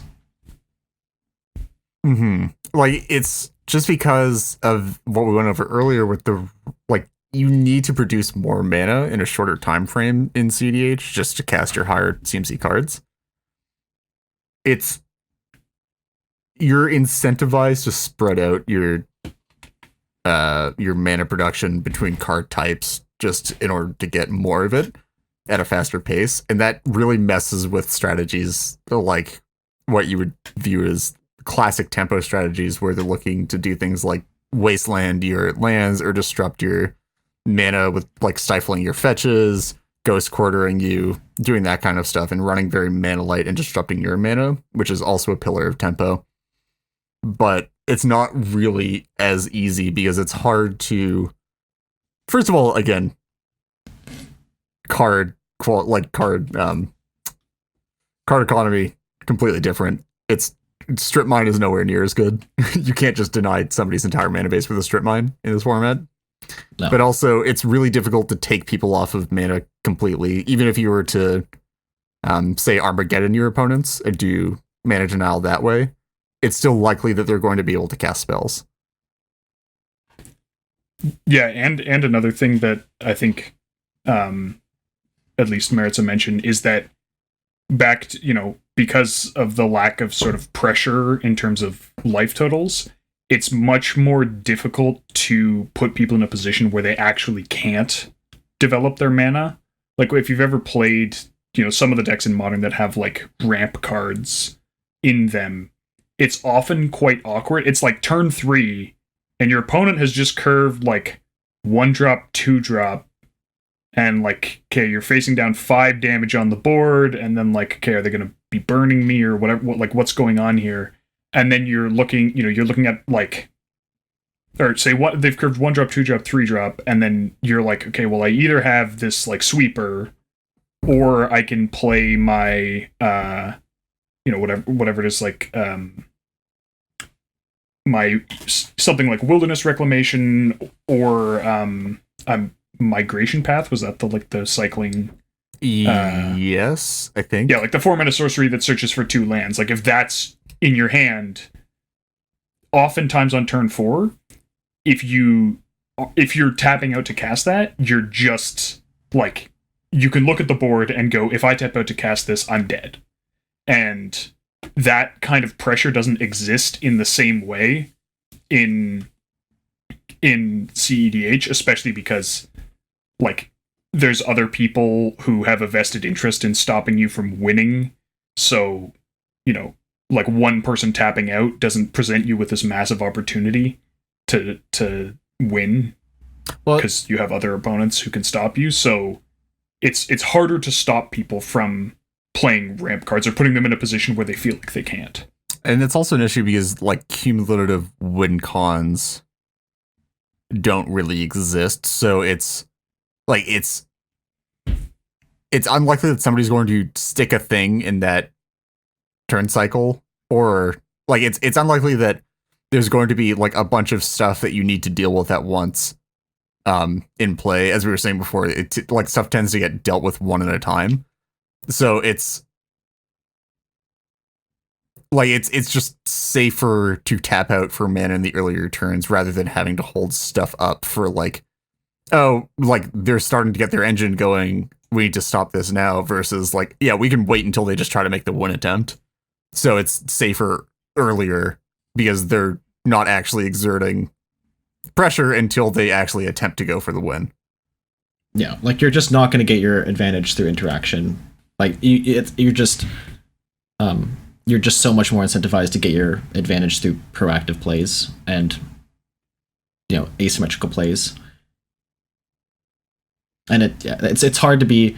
Like, it's just because of what we went over earlier with the, like, you need to produce more mana in a shorter time frame in cEDH just to cast your higher CMC cards. You're incentivized to spread out your mana production between card types just in order to get more of it at a faster pace, and that really messes with strategies like what you would view as classic tempo strategies, where they're looking to do things like wasteland your lands or disrupt your mana with, like, stifling your fetches, ghost quartering you, doing that kind of stuff, and running very mana light and disrupting your mana, which is also a pillar of tempo. But it's not really as easy because it's hard to, first of all, again, card economy completely different. It's strip mine is nowhere near as good. You can't just deny somebody's entire mana base with a strip mine in this format. No. But also, it's really difficult to take people off of mana completely. Even if you were to, say, Armageddon your opponents and do mana denial that way, it's still likely that they're going to be able to cast spells. Yeah, and another thing that I think at least merits a mention is that because of the lack of sort of pressure in terms of life totals, it's much more difficult to put people in a position where they actually can't develop their mana. Like, if you've ever played, some of the decks in Modern that have, like, ramp cards in them, it's often quite awkward. It's like turn 3, and your opponent has just curved, like, 1-drop, 2-drop, and, like, okay, you're facing down 5 damage on the board, and then, like, okay, are they going to be burning me or whatever? What's going on here? And then you're looking at, like, or say what they've curved 1-drop, 2-drop, 3-drop, and then you're like, okay, well, I either have this, like, sweeper, or I can play my, whatever it is, like, my something like Wilderness Reclamation or Migration Path. Was that the cycling? Yes, I think. Yeah, like the 4-mana sorcery that searches for 2 lands. Like, if that's in your hand, oftentimes on turn 4, if you're tapping out to cast that, you're just, like, you can look at the board and go, if I tap out to cast this, I'm dead. And that kind of pressure doesn't exist in the same way in cEDH, especially because, like, there's other people who have a vested interest in stopping you from winning. So, like, one person tapping out doesn't present you with this massive opportunity to win, because you have other opponents who can stop you. So it's harder to stop people from playing ramp cards or putting them in a position where they feel like they can't. And it's also an issue because, like, cumulative win cons don't really exist. So it's unlikely that somebody's going to stick a thing in that turn cycle, or, like, it's unlikely that there's going to be, like, a bunch of stuff that you need to deal with at once in play. As we were saying before, like, stuff tends to get dealt with one at a time. So it's like it's just safer to tap out for mana in the earlier turns rather than having to hold stuff up for, like, oh, like, they're starting to get their engine going, we need to stop this now, versus, like, yeah, we can wait until they just try to make the one attempt. So it's safer earlier because they're not actually exerting pressure until they actually attempt to go for the win. Yeah, like, you're just not going to get your advantage through interaction. Like, you're just so much more incentivized to get your advantage through proactive plays and, asymmetrical plays. And it's hard to be,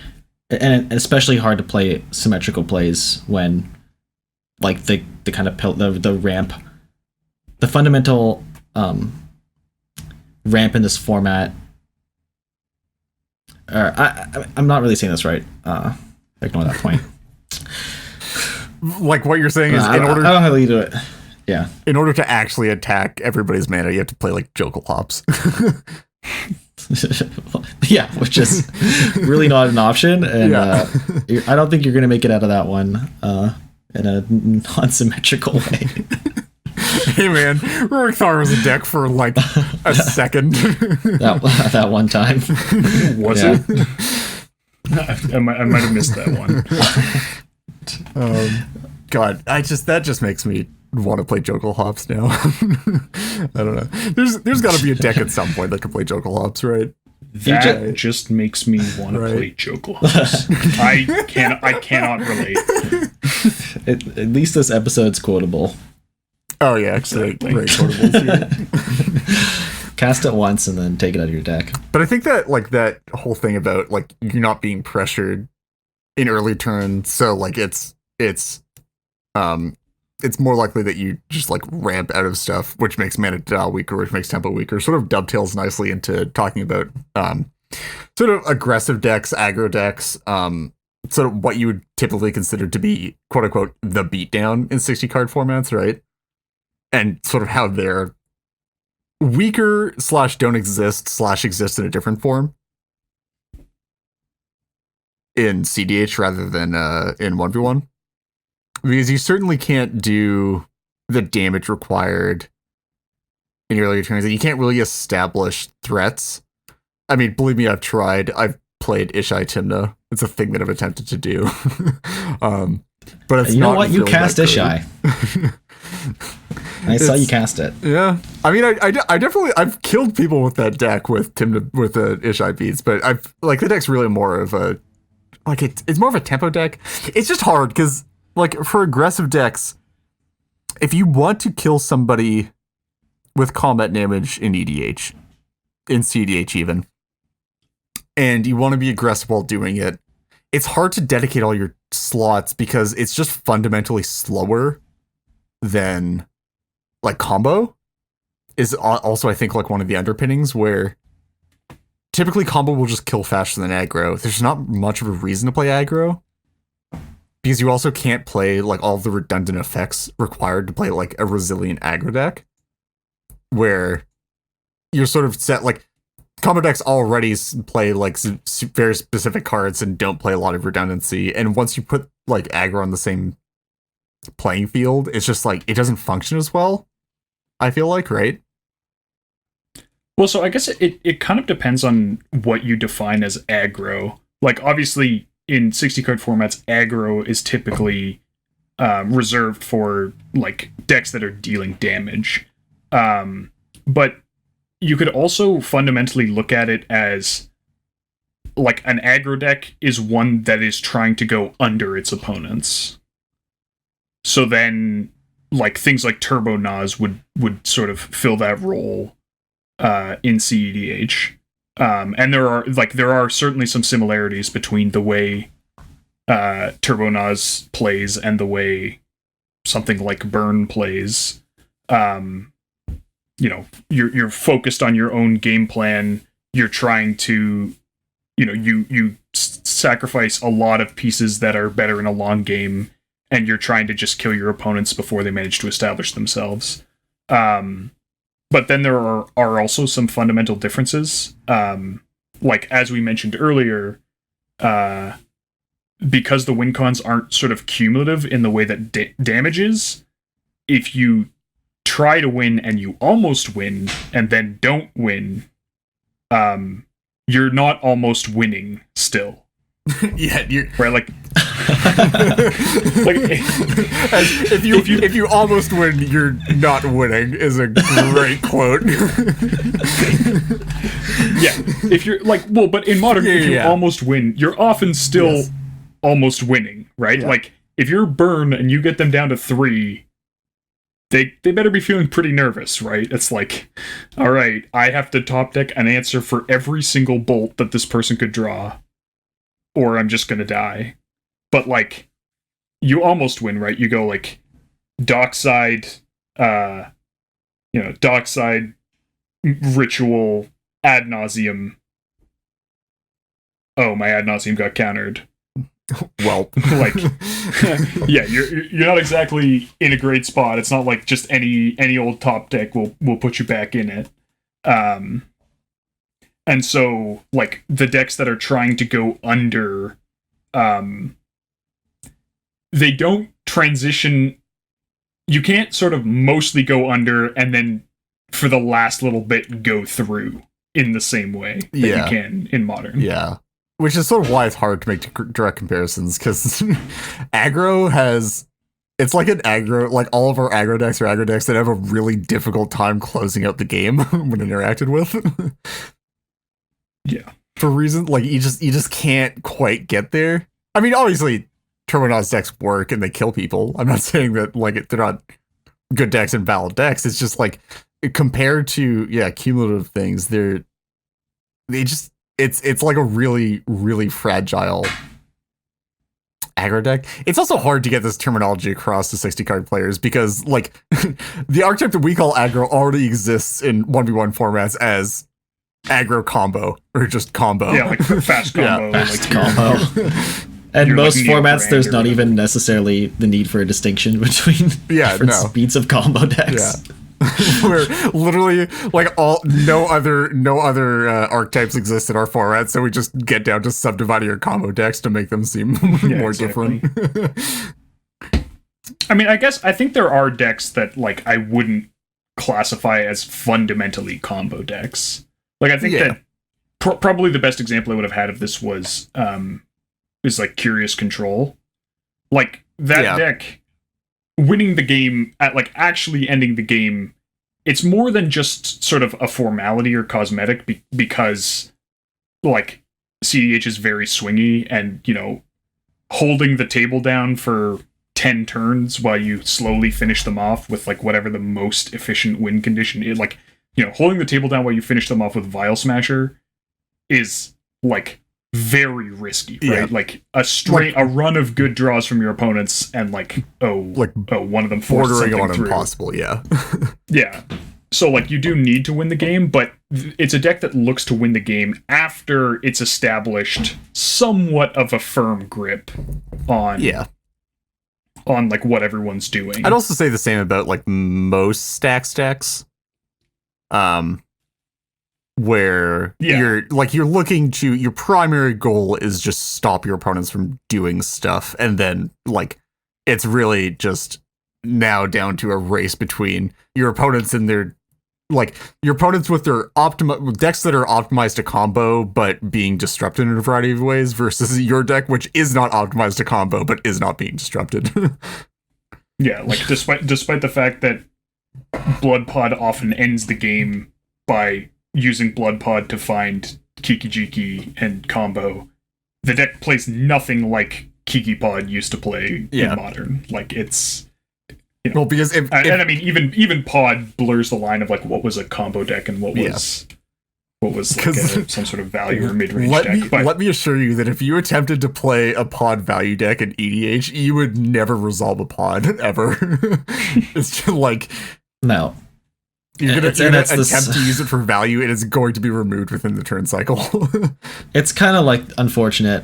and especially hard to play symmetrical plays when, like, the kind of the ramp, the fundamental ramp in this format I'm not really saying this right. Ignore that point. Like what you're saying is I don't know how you do it. Yeah. in order to actually attack everybody's mana, you have to play like Jokel Hops. Yeah, which is really not an option, and Yeah. I don't think you're going to make it out of that one in a non-symmetrical way. Hey man, Rorik Thar was a deck for like a second. that one time. Was Yeah. it? I might have missed that one. God, that just makes me want to play Jokel Hops now. I don't know. There's got to be a deck at some point that can play Jokel Hops, right? That just makes me want to play Jokel Hops. I cannot relate. At least this episode's quotable. Oh yeah, actually, Exactly. great quotables here. Cast it once and then take it out of your deck. But I think that like that whole thing about like you're not being pressured in early turns, so like it's more likely that you just like ramp out of stuff, which makes mana dial weaker, which makes tempo weaker. Sort of dovetails nicely into talking about sort of aggressive decks, aggro decks, sort of what you would typically consider to be quote unquote the beatdown in 60 card formats, right? And sort of how they're weaker / don't exist / exist in a different form in cEDH rather than in 1v1. Because you certainly can't do the damage required in earlier turns. You can't really establish threats. I mean, believe me, I've tried. I've played Ishai Timna. It's a thing that I've attempted to do. But it's You know not what? You really cast that Ishai. great. I saw you cast it. Yeah, I mean, I definitely I've killed people with that deck with the Ishai beats, but I've like the deck's really more of a like it's more of a tempo deck. It's just hard because like for aggressive decks, if you want to kill somebody with combat damage in EDH, in cEDH even, and you want to be aggressive while doing it, it's hard to dedicate all your slots because it's just fundamentally slower than like combo is also I think like one of the underpinnings where typically combo will just kill faster than aggro. There's not much of a reason to play aggro because you also can't play like all the redundant effects required to play like a resilient aggro deck where you're sort of set like combo decks already play like very specific cards and don't play a lot of redundancy, and once you put like aggro on the same playing field, it's just like it doesn't function as well, I feel like, right? Well, so I guess it kind of depends on what you define as aggro. Like, obviously, in 60 card formats, aggro is typically reserved for like decks that are dealing damage. But you could also fundamentally look at it as like an aggro deck is one that is trying to go under its opponents. So then, like things like Turbo Nas would sort of fill that role in cEDH, and there are certainly some similarities between the way Turbo Nas plays and the way something like Burn plays. You know, you're focused on your own game plan. You're trying to, you know, you sacrifice a lot of pieces that are better in a long game, and you're trying to just kill your opponents before they manage to establish themselves. But then there are also some fundamental differences. Like, as we mentioned earlier, because the win cons aren't sort of cumulative in the way that damage is, if you try to win and you almost win and then don't win, you're not almost winning still. Yeah, you're right. Like, if you almost win, you're not winning is a great quote. Yeah, if you're like, well, but in Modern, if you almost win, you're often still almost winning, right? Yeah. Like, if you're Burn and you get them down to 3, they better be feeling pretty nervous, right? It's like, all right, I have to top deck an answer for every single bolt that this person could draw, or I'm just gonna die. But like, you almost win, right? You go like Dockside, Dockside Ritual ad nauseum, oh, my ad nauseam got countered. Well, Like, yeah, you're not exactly in a great spot. It's not like just any old top deck will put you back in it. And so like the decks that are trying to go under, they don't transition. You can't sort of mostly go under and then for the last little bit go through in the same way that you can in Modern. Yeah. Which is sort of why it's hard to make direct comparisons, because aggro has... It's like an aggro... Like, all of our aggro decks are aggro decks that have a really difficult time closing out the game when interacted with. Yeah. For reasons... Like, you just can't quite get there. I mean, obviously, Terminat's decks work and they kill people. I'm not saying that, like, they're not good decks and valid decks. It's just, like, compared to, cumulative things, they just... It's like a really, really fragile aggro deck. It's also hard to get this terminology across to 60 card players because, like, the archetype that we call aggro already exists in 1v1 formats as aggro combo or just combo. Yeah, like fast combo. Fast combo. And You're most like formats, there's not or even necessarily the need for a distinction between different speeds of combo decks. Yeah. Where literally like no other archetypes exist in our format, so we just get down to subdividing our combo decks to make them seem more different. I mean, I think there are decks that like I wouldn't classify as fundamentally combo decks. Like I think that probably the best example I would have had of this was is like Curious Control. Like that deck winning the game at like actually ending the game, it's more than just sort of a formality or cosmetic because like cEDH is very swingy and, you know, holding the table down for 10 turns while you slowly finish them off with like whatever the most efficient win condition is, like, you know, holding the table down while you finish them off with Vial Smasher is like very risky, right? Like a run of good draws from your opponents and like one of them bordering on through. Impossible, yeah. So like you do need to win the game, but it's a deck that looks to win the game after it's established somewhat of a firm grip on like what everyone's doing. I'd also say the same about like most stacks decks. Where you're looking to, your primary goal is just stop your opponents from doing stuff, and then like it's really just now down to a race between your opponents and their your opponents with their decks that are optimized to combo but being disrupted in a variety of ways versus your deck which is not optimized to combo but is not being disrupted. Like despite the fact that Blood Pod often ends the game by using Blood Pod to find Kiki Jiki and combo, the deck plays nothing like Kiki Pod used to play in Modern. Like it's, you know, well, because and I mean even Pod blurs the line of like what was a combo deck and what was like some sort of value or mid-range deck. Let me assure you that if you attempted to play a Pod value deck in EDH, you would never resolve a Pod ever. It's just like no. You're gonna attempt to use it for value, and it's going to be removed within the turn cycle. It's kind of like unfortunate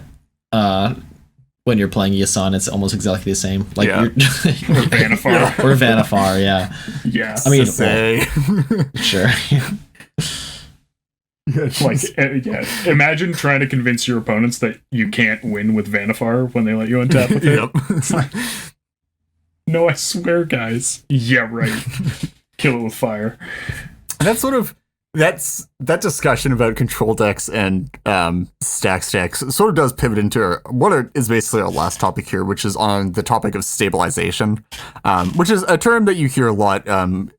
when you're playing Yasan. It's almost exactly the same. Like or Vanifar. Or Vanifar, yeah. Yeah. I mean, sure. Like, imagine trying to convince your opponents that you can't win with Vanifar when they let you untap with it. It's like, no, I swear, guys. Yeah, right. Kill it with fire. And that discussion about control decks and stacks decks sort of does pivot into what is basically our last topic here, which is on the topic of stabilization, which is a term that you hear a lot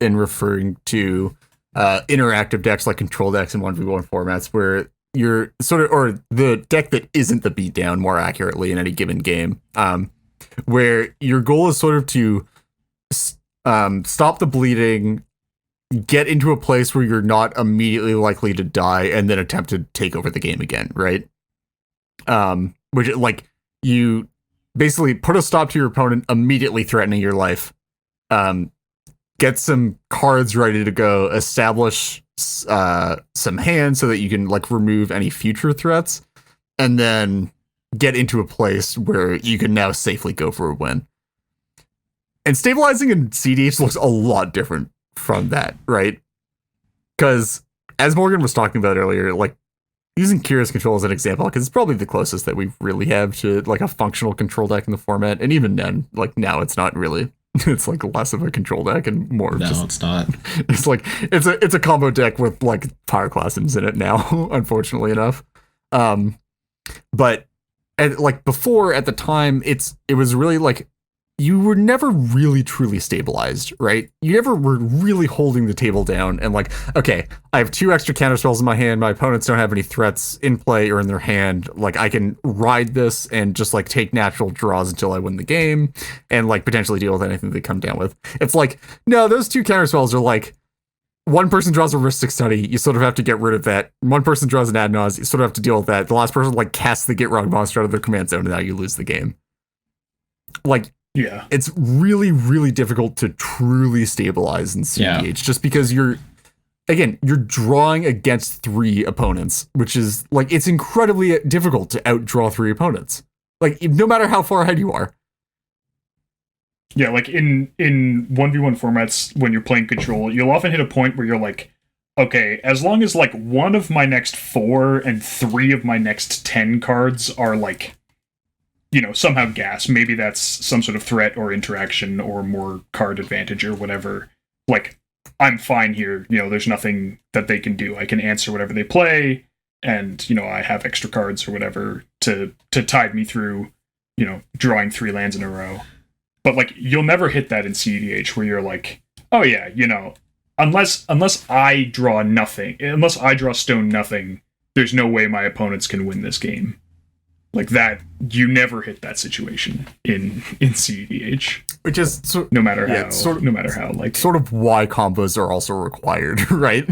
in referring to interactive decks like control decks in 1v1 formats, where you're sort of, or the deck that isn't the beatdown more accurately in any given game, where your goal is sort of to stop the bleeding, get into a place where you're not immediately likely to die, and then attempt to take over the game again, right? Which, like, you basically put a stop to your opponent immediately threatening your life, get some cards ready to go, establish some hands so that you can, like, remove any future threats, and then get into a place where you can now safely go for a win. And stabilizing in cEDH looks a lot different from that, right? Because as Morgan was talking about earlier, like using Kira's control as an example, because it's probably the closest that we really have to like a functional control deck in the format. And even then, like now it's not really. It's like less of a control deck and more No, just, it's not. it's like it's a combo deck with like power classings in it now, unfortunately enough. But like before at the time, it was really like you were never really truly stabilized, right? You never were really holding the table down and like, okay, I have 2 extra counter spells in my hand. My opponents don't have any threats in play or in their hand. Like I can ride this and just like take natural draws until I win the game and like potentially deal with anything they come down with. It's like, no, those 2 counter spells are like, one person draws a Ristic Study, you sort of have to get rid of that. One person draws an Ad Naus, you sort of have to deal with that. The last person like casts the Get Wrong monster out of their command zone and now you lose the game. Like, yeah, it's really, really difficult to truly stabilize in cEDH just because you're drawing against 3 opponents, which is like, it's incredibly difficult to outdraw 3 opponents. Like, no matter how far ahead you are. Yeah, like in 1v1 formats, when you're playing control, you'll often hit a point where you're like, okay, as long as like 1 of my next 4 and 3 of my next 10 cards are like, you know, somehow gas. Maybe that's some sort of threat or interaction or more card advantage or whatever. Like, I'm fine here. You know, there's nothing that they can do. I can answer whatever they play, and, you know, I have extra cards or whatever to tide me through, you know, drawing 3 lands in a row. But, like, you'll never hit that in cEDH where you're like, oh, yeah, you know, unless I draw nothing, unless I draw stone nothing, there's no way my opponents can win this game. Like that, you never hit that situation in cEDH, Which is no matter how, like sort of why combos are also required, right?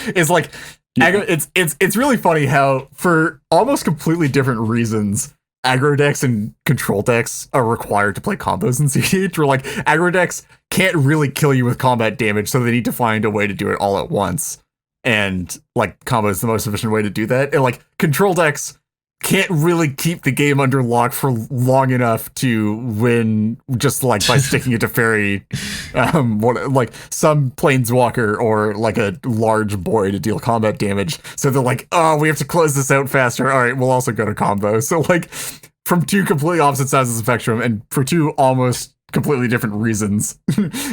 It's like it's really funny how for almost completely different reasons, aggro decks and control decks are required to play combos in cEDH. Where like aggro decks can't really kill you with combat damage, so they need to find a way to do it all at once. And like combo is the most efficient way to do that. And like control decks can't really keep the game under lock for long enough to win just like by sticking it to fairy, like some planeswalker or like a large boy to deal combat damage. So they're like, oh, we have to close this out faster. All right, we'll also go to combo. So like from 2 completely opposite sides of the spectrum and for 2 almost completely different reasons,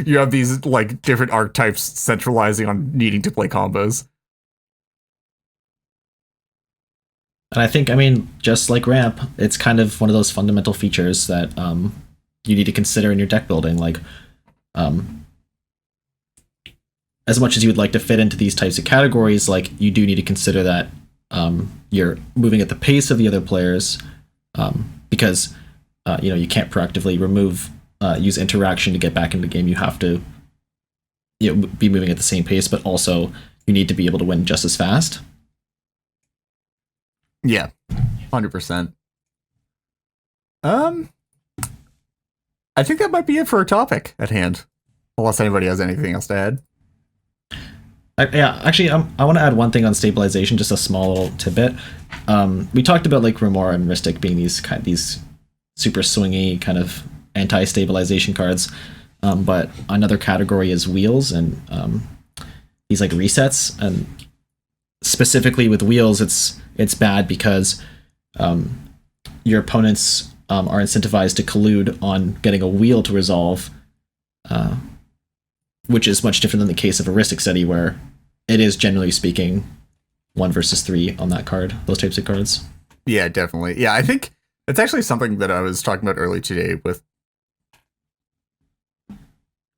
you have these like different archetypes centralizing on needing to play combos. And I think, I mean, just like ramp, it's kind of one of those fundamental features that you need to consider in your deck building. Like, as much as you would like to fit into these types of categories, like you do need to consider that you're moving at the pace of the other players, because you know, you can't proactively use interaction to get back into the game. You have to, you know, be moving at the same pace, but also you need to be able to win just as fast. Yeah, 100%. I think that might be it for our topic at hand, unless anybody has anything else to add. Actually, I want to add one thing on stabilization, just a small little tidbit. We talked about like Remora and Mystic being these super swingy kind of anti-stabilization cards, but another category is wheels and these like resets. And specifically with wheels, it's bad because your opponents are incentivized to collude on getting a wheel to resolve, which is much different than the case of a Ristic Study, where it is, generally speaking, 1 versus 3 on that card, those types of cards. Yeah, definitely. Yeah, I think it's actually something that I was talking about earlier today with...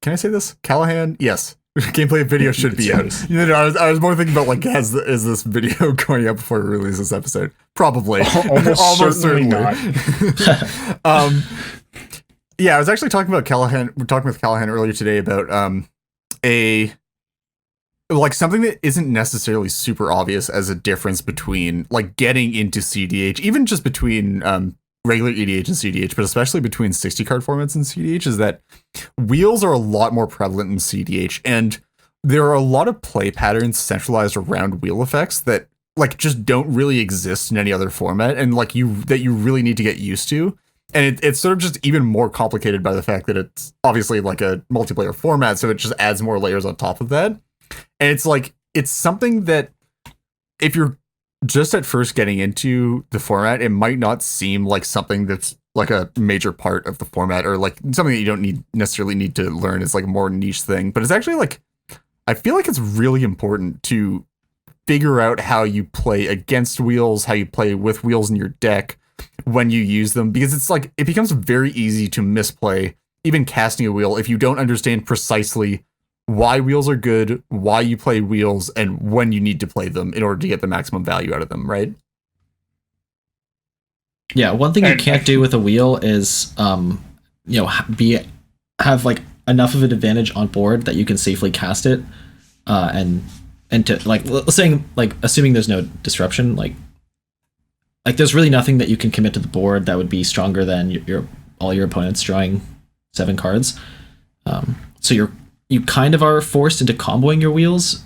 Can I say this? Callahan? Yes. Gameplay video should be out. You know, I was more thinking about like, is this video going up before we release this episode? Probably. Almost certainly not. Yeah, I was actually talking about Callahan. We're talking with Callahan earlier today about something that isn't necessarily super obvious as a difference between like getting into cEDH, even just between regular EDH and cEDH, but especially between 60 card formats and cEDH, is that wheels are a lot more prevalent in cEDH, and there are a lot of play patterns centralized around wheel effects that like just don't really exist in any other format, and like you really need to get used to. And it's sort of just even more complicated by the fact that it's obviously like a multiplayer format, so it just adds more layers on top of that. And it's like, it's something that if you're just at first getting into the format, it might not seem like something that's like a major part of the format, or like something that you don't necessarily need to learn. It's like a more niche thing, but it's actually like, I feel like it's really important to figure out how you play against wheels, how you play with wheels in your deck when you use them, because it's like, it becomes very easy to misplay even casting a wheel if you don't understand precisely why wheels are good, why you play wheels, and when you need to play them in order to get the maximum value out of them, right? Yeah, one thing you can't do with a wheel is, have like enough of an advantage on board that you can safely cast it, and to like saying like assuming there's no disruption, like there's really nothing that you can commit to the board that would be stronger than your all your opponents drawing 7 cards. So you kind of are forced into comboing your wheels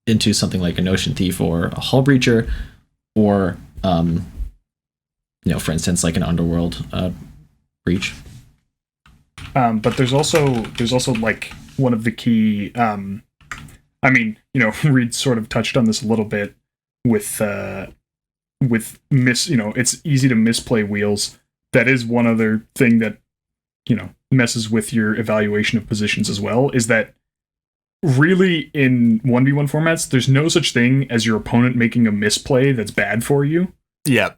into something like a Notion Thief or a Hull Breacher, or for instance, like an Underworld Breach. But there's also like one of the key. Reed sort of touched on this a little bit with it's easy to misplay wheels. That is one other thing that messes with your evaluation of positions as well, is that really in 1v1 formats there's no such thing as your opponent making a misplay that's bad for you. Yeah.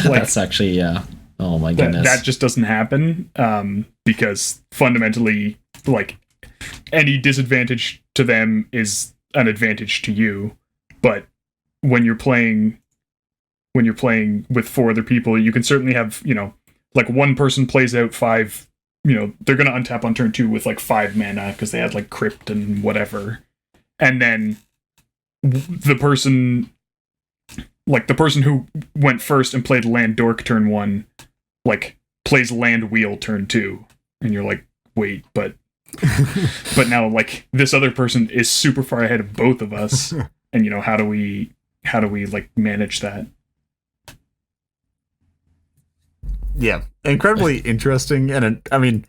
That's actually, yeah. Oh my goodness. That just doesn't happen, because fundamentally, like, any disadvantage to them is an advantage to you. But when you're playing with 4 other people, you can certainly have, like one person plays out 5, they're going to untap on turn 2 with like 5 mana because they had like Crypt and whatever. And then the person who went first and played Land Dork turn 1, like plays Land Wheel turn 2. And you're like, wait, but now like this other person is super far ahead of both of us. And how do we like manage that? Yeah, incredibly interesting. And I mean,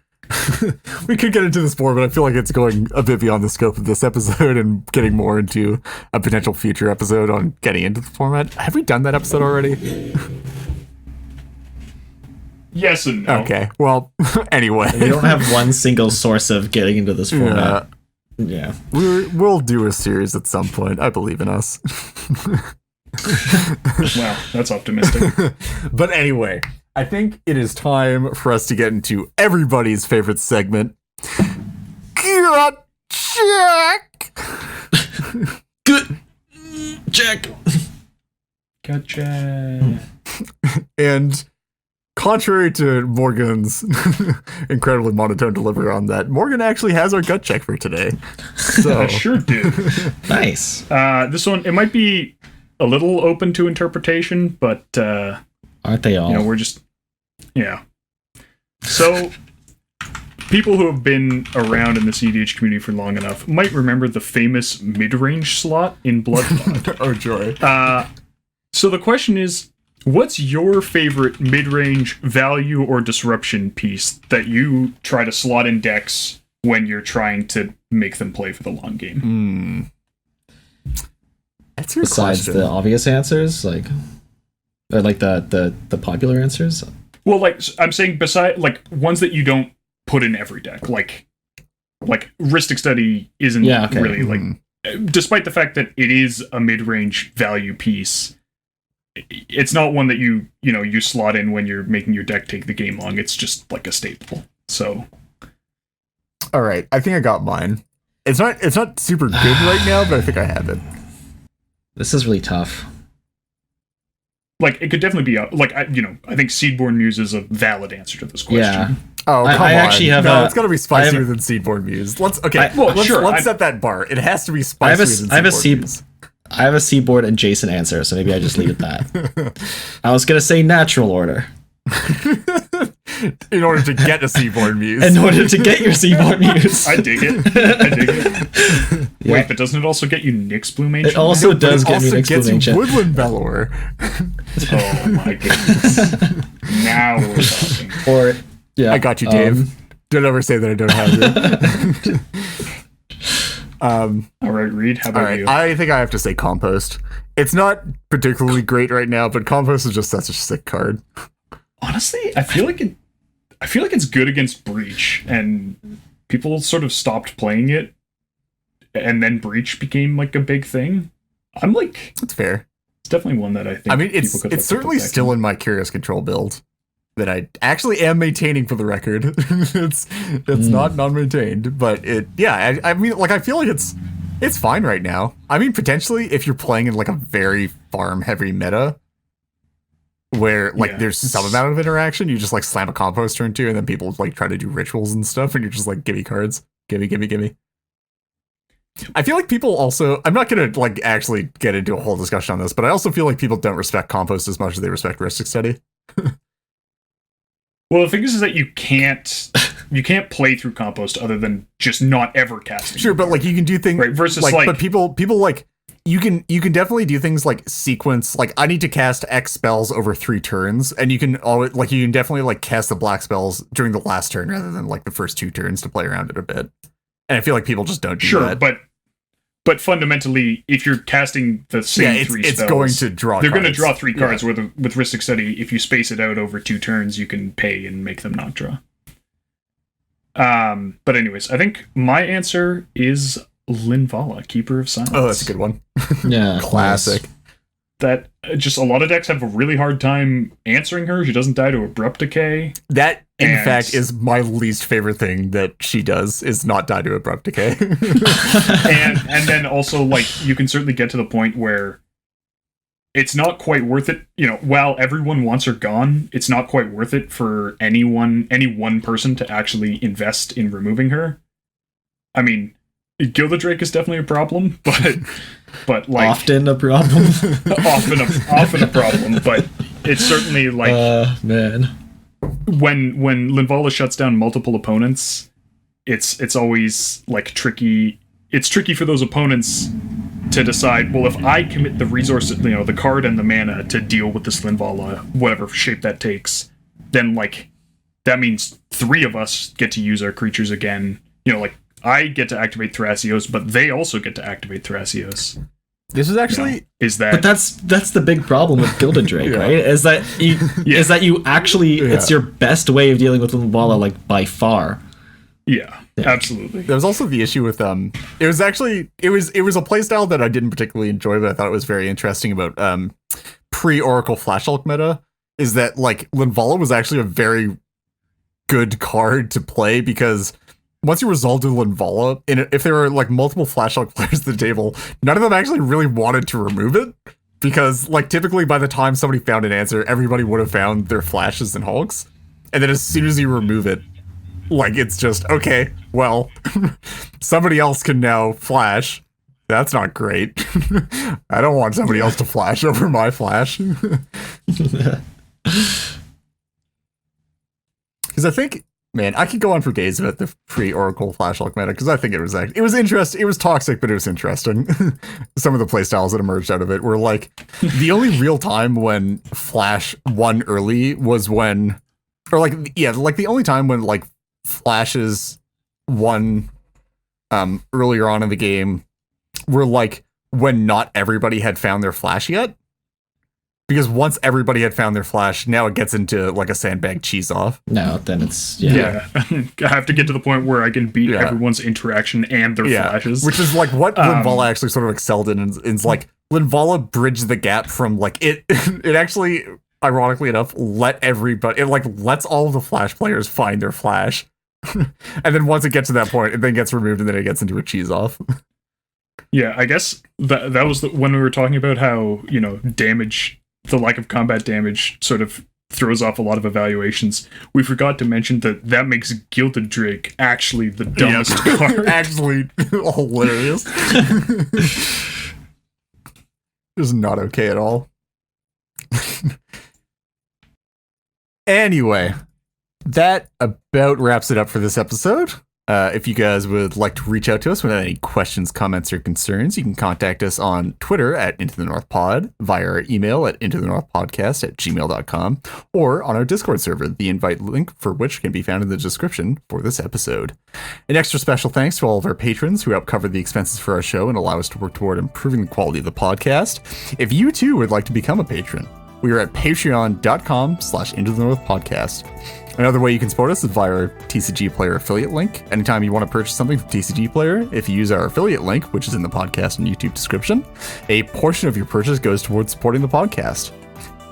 we could get into this more, but I feel like it's going a bit beyond the scope of this episode and getting more into a potential future episode on getting into the format. Have we done that episode already? Yes and no. Okay, well, anyway. We don't have one single source of getting into this format. Yeah. We'll do a series at some point. I believe in us. Wow, that's optimistic. But anyway, I think it is time for us to get into everybody's favorite segment. Gut check. Good check. Gotcha. And contrary to Morgan's incredibly monotone delivery on that, Morgan actually has our gut check for today. So I sure do. Nice. This one, it might be a little open to interpretation, but aren't they all? we're just, yeah. So, people who have been around in the cEDH community for long enough might remember the famous mid-range slot in Bloodbond. Oh joy. So the question is, what's your favorite mid-range value or disruption piece that you try to slot in decks when you're trying to make them play for the long game? That's your Besides question. the obvious answers, or the popular answers. Well, like I'm saying, beside like ones that you don't put in every deck, like Rhystic Study isn't really like, despite the fact that it is a mid-range value piece, it's not one that you slot in when you're making your deck take the game long. It's just like a staple. So, all right, I think I got mine. It's not super good right now, but I think I have it. This is really tough. Like, it could definitely be I think Seedborn Muse is a valid answer to this question. Yeah. Oh, come on. I actually have it's got to be spicier than Seedborn Muse. Let's set that bar. It has to be spicier than Seedborn Muse. I have a Seedborn adjacent answer, so maybe I just leave it that. I was gonna say Natural Order. In order to get a Seedborn Muse. In order to get your Seedborn Muse. I dig it. Yeah. Wait, but doesn't it also get you Nyx Bloom Ancient? It also does get me also Nyx gets Bloom you Ancient. Woodland Bellower. Oh my goodness. Now we're talking. Or yeah, I got you, Dave. Don't ever say that I don't have you. All right, Reed, how about you? I think I have to say Compost. It's not particularly great right now, but Compost is just such a sick card. Honestly, I feel like it's good against Breach, and people sort of stopped playing it, and then Breach became like a big thing. I'm like, That's fair. it's definitely one that I think. I mean, it's people could look certainly at still in my Curious Control build that I actually am maintaining for the record. it's not non-maintained, but I mean, like, I feel like it's fine right now. I mean, potentially if you're playing in like a very farm heavy meta where like there's some amount of interaction, you just like slam a Compost turn 2 and then people like try to do rituals and stuff and you're just like, gimme cards, gimme. I feel like people also, I'm not gonna like actually get into a whole discussion on this, but I also feel like people don't respect Compost as much as they respect Ristic Study. Well, the thing is that you can't play through Compost other than just not ever casting. Sure, but like you can do things right versus like but people like you can definitely do things like sequence, like I need to cast X spells over 3 turns, and you can always like you can definitely like cast the black spells during the last turn rather than like the first 2 turns to play around it a bit. And I feel like people just don't do that. But fundamentally, if you're casting the same 3 spells, it's going to draw. They're going to draw 3 cards. With Ristic Study, if you space it out over 2 turns, you can pay and make them not draw. But anyways, I think my answer is Linvala, Keeper of Silence. Oh, that's a good one. Yeah, Classic. That just a lot of decks have a really hard time answering her. She doesn't die to Abrupt Decay. That, in fact, is my least favorite thing that she does, is not die to Abrupt Decay. and then also, like, you can certainly get to the point where it's not quite worth it. You know, while everyone wants her gone, it's not quite worth it for any one person to actually invest in removing her. I mean, Gilded Drake is definitely a problem, but like often a problem. often a problem, but it's certainly like man. When Linvala shuts down multiple opponents, it's always like tricky. It's tricky for those opponents to decide, well, if I commit the resources, you know, the card and the mana to deal with this Linvala, whatever shape that takes, then like that means 3 of us get to use our creatures again. You know, like I get to activate Thrasios, but they also get to activate Thrasios. This is actually But that's the big problem with Gilded Drake, right? Is that you actually it's your best way of dealing with Linvala, like by far. Yeah, absolutely. There was also the issue with it was a playstyle that I didn't particularly enjoy, but I thought it was very interesting about pre-Oracle Flash Hulk meta, is that like Linvala was actually a very good card to play because once you resolved with Linvala, if there were like multiple Flash Hulk players at the table, none of them actually really wanted to remove it because like typically by the time somebody found an answer, everybody would have found their Flashes and Hulks. And then as soon as you remove it, like it's just, okay, well, somebody else can now Flash. That's not great. I don't want somebody else to Flash over my Flash. Because I think, man, I could go on for days about the pre-Oracle Flash Hulk meta because I think it was interesting. It was toxic, but it was interesting. Some of the playstyles that emerged out of it were like the only real time when Flash won early was when, or like the only time when like Flashes won earlier on in the game were like when not everybody had found their Flash yet. Because once everybody had found their Flash, now it gets into like a sandbag cheese off. No, then it's I have to get to the point where I can beat everyone's interaction and their Flashes, which is like what Linvala actually sort of excelled in. Is like Linvala bridged the gap from like it. It actually, ironically enough, lets all of the Flash players find their Flash, and then once it gets to that point, it then gets removed, and then it gets into a cheese off. Yeah, I guess that was when we were talking about how, you know, damage. The lack of combat damage sort of throws off a lot of evaluations. We forgot to mention that makes Gilded Drake actually the dumbest card. Actually hilarious. It's not okay at all. Anyway, that about wraps it up for this episode. If you guys would like to reach out to us with any questions, comments, or concerns, you can contact us on Twitter at Into the North Pod, via our email at intothenorthpodcast@gmail.com, or on our Discord server, the invite link for which can be found in the description for this episode. An extra special thanks to all of our patrons who help cover the expenses for our show and allow us to work toward improving the quality of the podcast. If you too would like to become a patron, we are at patreon.com/intothenorthpodcast. Another way you can support us is via our TCG Player affiliate link. Anytime you want to purchase something from TCG Player, if you use our affiliate link, which is in the podcast and YouTube description, a portion of your purchase goes towards supporting the podcast.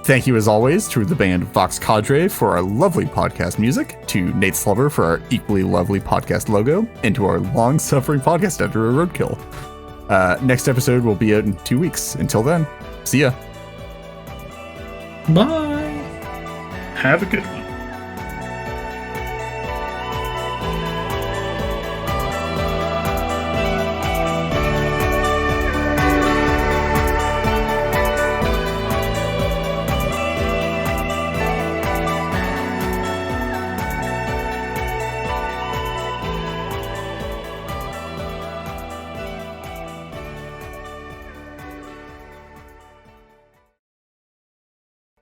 Thank you, as always, to the band Vox Cadre for our lovely podcast music, to Nate Slover for our equally lovely podcast logo, and to our long-suffering podcast editor, Roadkill. Next episode will be out in 2 weeks. Until then, see ya. Bye. Have a good one.